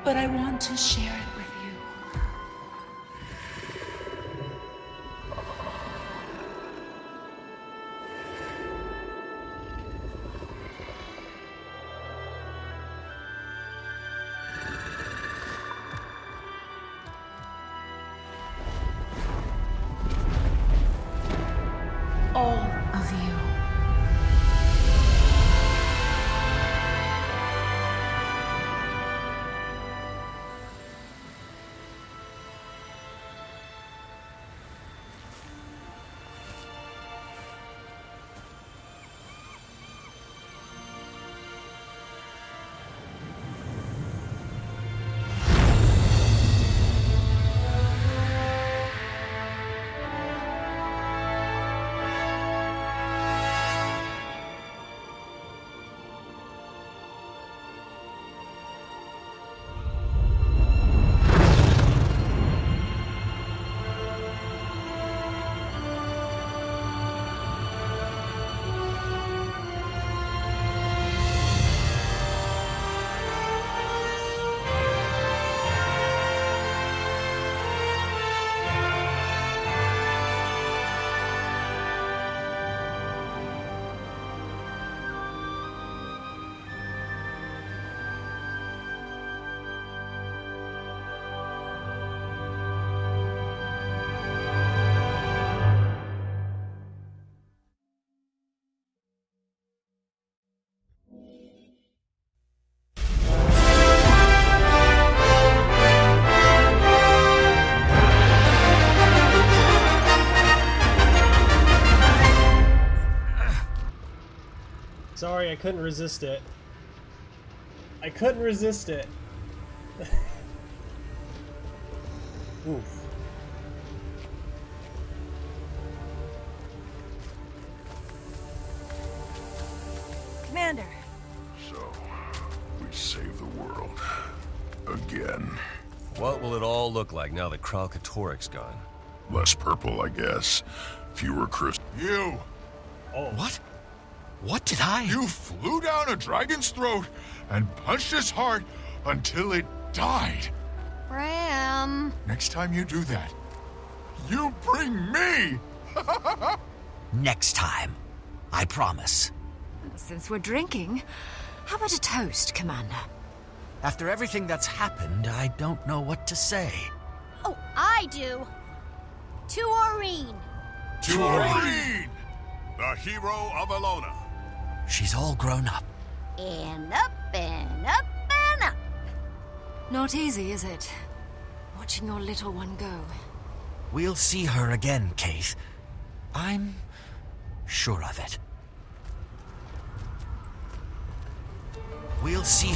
But I want to share it with you. All of you. Sorry, I couldn't resist it. I couldn't resist it. Oof. Commander. So, we saved the world. Again. What will it all look like now that Kralkatorik's gone? Less purple, I guess. Fewer crystals. You! Oh. What? What did I? You flew down a dragon's throat and punched its heart until it died. Bram. Next time you do that, you bring me! Next time. I promise. Since we're drinking, how about a toast, Commander? After everything that's happened, I don't know what to say. Oh, I do. To Aureen. To Aureen, the hero of Elona. She's all grown up. And up and up and up. Not easy, is it? Watching your little one go. We'll see her again, Keith. I'm sure of it. We'll see.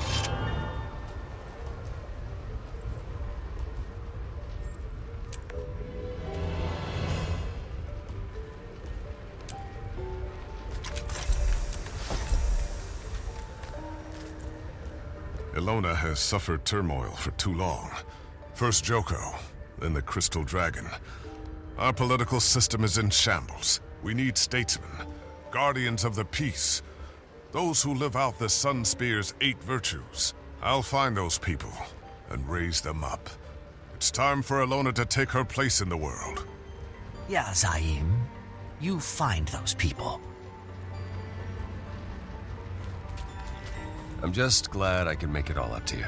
Elona has suffered turmoil for too long. First Joko, then the Crystal Dragon. Our political system is in shambles. We need statesmen, guardians of the peace, those who live out the Sun Spear's 8 virtues. I'll find those people and raise them up. It's time for Elona to take her place in the world. Yeah, Zaim. You find those people. I'm just glad I can make it all up to you.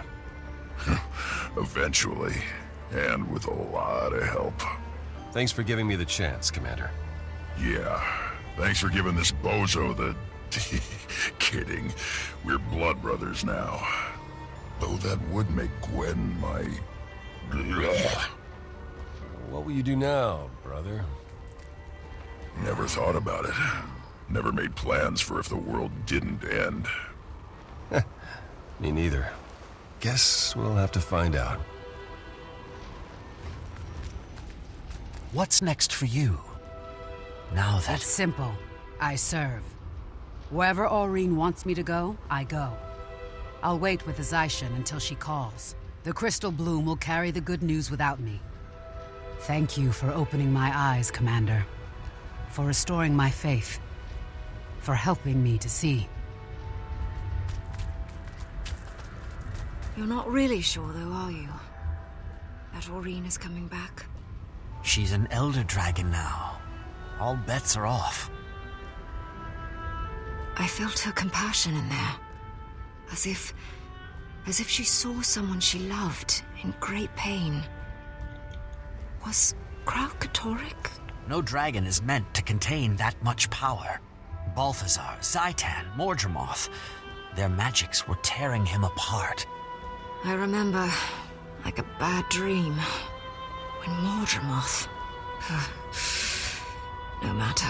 Eventually. And with a lot of help. Thanks for giving me the chance, Commander. Yeah. Thanks for giving this bozo the... Kidding. We're blood brothers now. Though that would make Gwen my... What will you do now, brother? Never thought about it. Never made plans for if the world didn't end. Me neither. Guess we'll have to find out. What's next for you? Now that... It's simple. I serve. Wherever Aureen wants me to go, I go. I'll wait with the Zaishan until she calls. The Crystal Bloom will carry the good news without me. Thank you for opening my eyes, Commander. For restoring my faith. For helping me to see. You're not really sure, though, are you? That Aureen is coming back? She's an Elder Dragon now. All bets are off. I felt her compassion in there. As if she saw someone she loved in great pain. Was Kralkatorrik? No dragon is meant to contain that much power. Balthazar, Zaitan, Mordremoth. Their magics were tearing him apart. I remember, like a bad dream, when Mordremoth... No matter.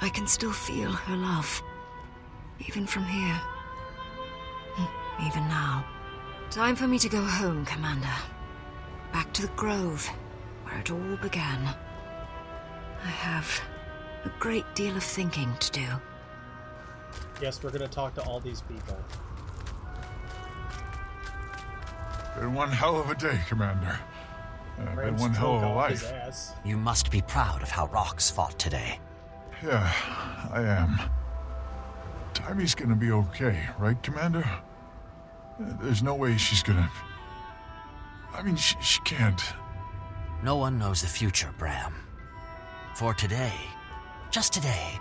I can still feel her love. Even from here. Even now. Time for me to go home, Commander. Back to the Grove, where it all began. I have a great deal of thinking to do. Yes, we're gonna talk to all these people. Been one hell of a day, Commander. Been Ram's one hell of a broke off his life. ass. You must be proud of how Rox fought today. Yeah, I am. Tammy's gonna be okay, right, Commander? There's no way she's gonna... I mean, she can't. No one knows the future, Bram. For today, just today,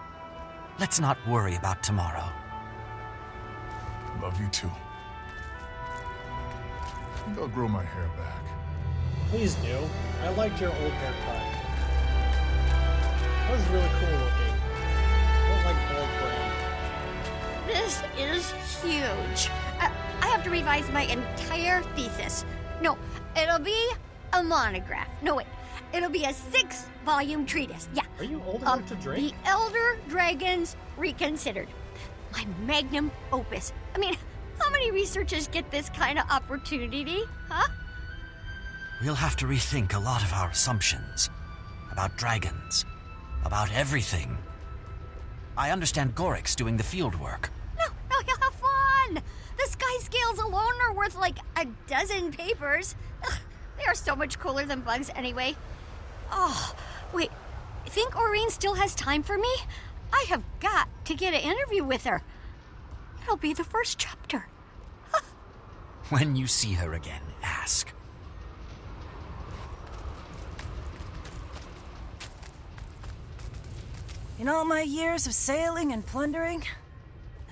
let's not worry about tomorrow. Love you too. I think I'll grow my hair back. Please do. I liked your old haircut. That was really cool looking. I don't like bald Bram. This is huge. I have to revise my entire thesis. No, it'll be a monograph. No, wait. It'll be a 6-volume treatise. Yeah. Are you old enough to drink? The Elder Dragons Reconsidered. My magnum opus. I mean, how many researchers get this kind of opportunity, huh? We'll have to rethink a lot of our assumptions. About dragons. About everything. I understand Gorik's doing the field work. No, you'll have fun. The sky scales alone are worth like a dozen papers. Ugh, they are so much cooler than bugs anyway. Oh, wait. Think Aureen still has time for me? I have got to get an interview with her. It'll be the first chapter. When you see her again, ask. In all my years of sailing and plundering,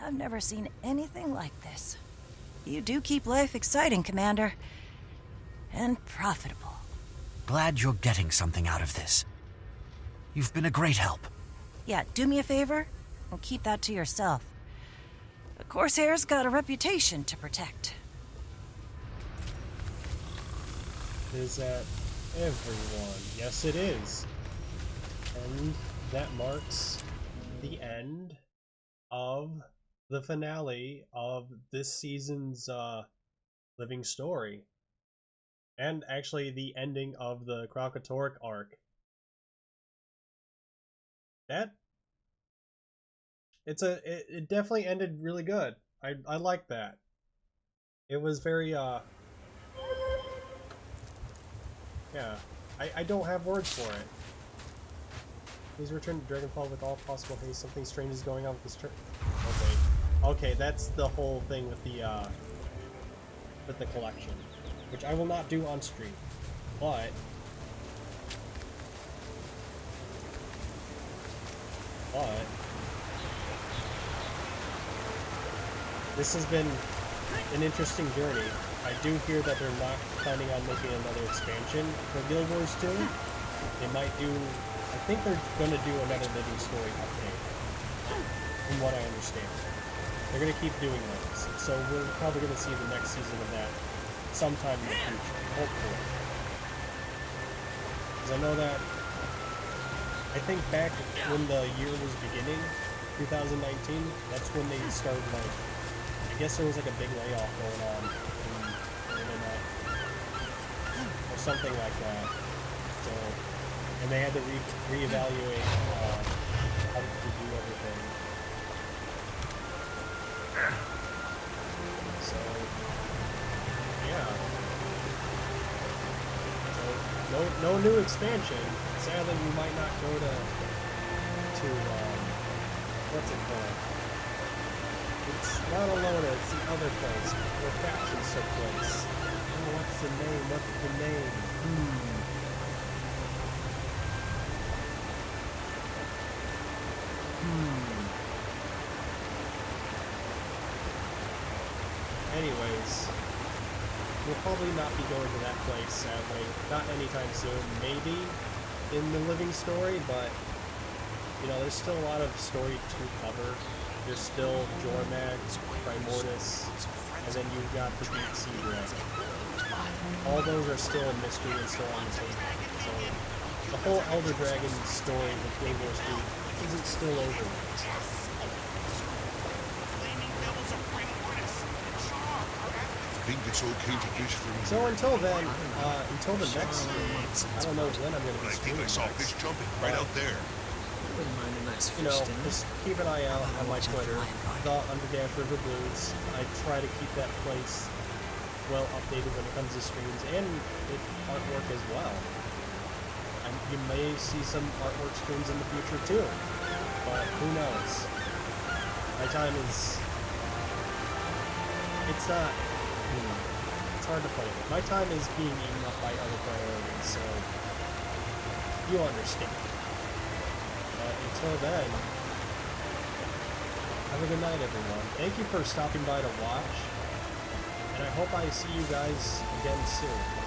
I've never seen anything like this. You do keep life exciting, Commander. And profitable. Glad you're getting something out of this. You've been a great help. Yeah, do me a favor and keep that to yourself. The Corsair's got a reputation to protect. Is that everyone? Yes, it is. And that marks the end of the finale of this season's living story. And actually the ending of the Kralkatorrik arc. It definitely ended really good. I like that. It was very, yeah. I don't have words for it. Please return to Dragonfall with all possible haste. Something strange is going on with this Okay. Okay, that's the whole thing with the collection. Which I will not do on stream. But... this has been an interesting journey. I do hear that they're not planning on making another expansion for Guild Wars 2. They might do... I think they're going to do another Living Story update, from what I understand. They're going to keep doing those. So we're probably going to see the next season of that sometime in the future, hopefully. Because I know that... I think back when the year was beginning, 2019, that's when they started, like... I guess there was like a big layoff going on in the internet, or something like that. So, and they had to reevaluate how to do everything. So, yeah. So no new expansion. Sadly, we might not go to what's it called? It's not Alona, it's the other place where factions took place. Oh, what's the name? What's the name? Anyways, we'll probably not be going to that place, sadly. Not anytime soon. Maybe in the Living Story, but, you know, there's still a lot of story to cover. There's still Jormag, Primordius, and then you've got the Deep Sea Dragon. All those are still a mystery and still on the table. So the whole Elder Dragon story with Guild Wars 2 isn't still over yet. Think it's okay to fish from here? So until then, until the next stream, I don't know when I'm going to be streaming. I saw fish jumping right out there. You know, just keep an eye out on my Twitter, _TheRiverBlues. I try to keep that place well updated when it comes to streams and with artwork as well. And you may see some artwork streams in the future too, but who knows? My time is... it's not... it's hard to put it. My time is being eaten up by other priorities, so you understand. Until then, have a good night, everyone. Thank you for stopping by to watch, and I hope I see you guys again soon.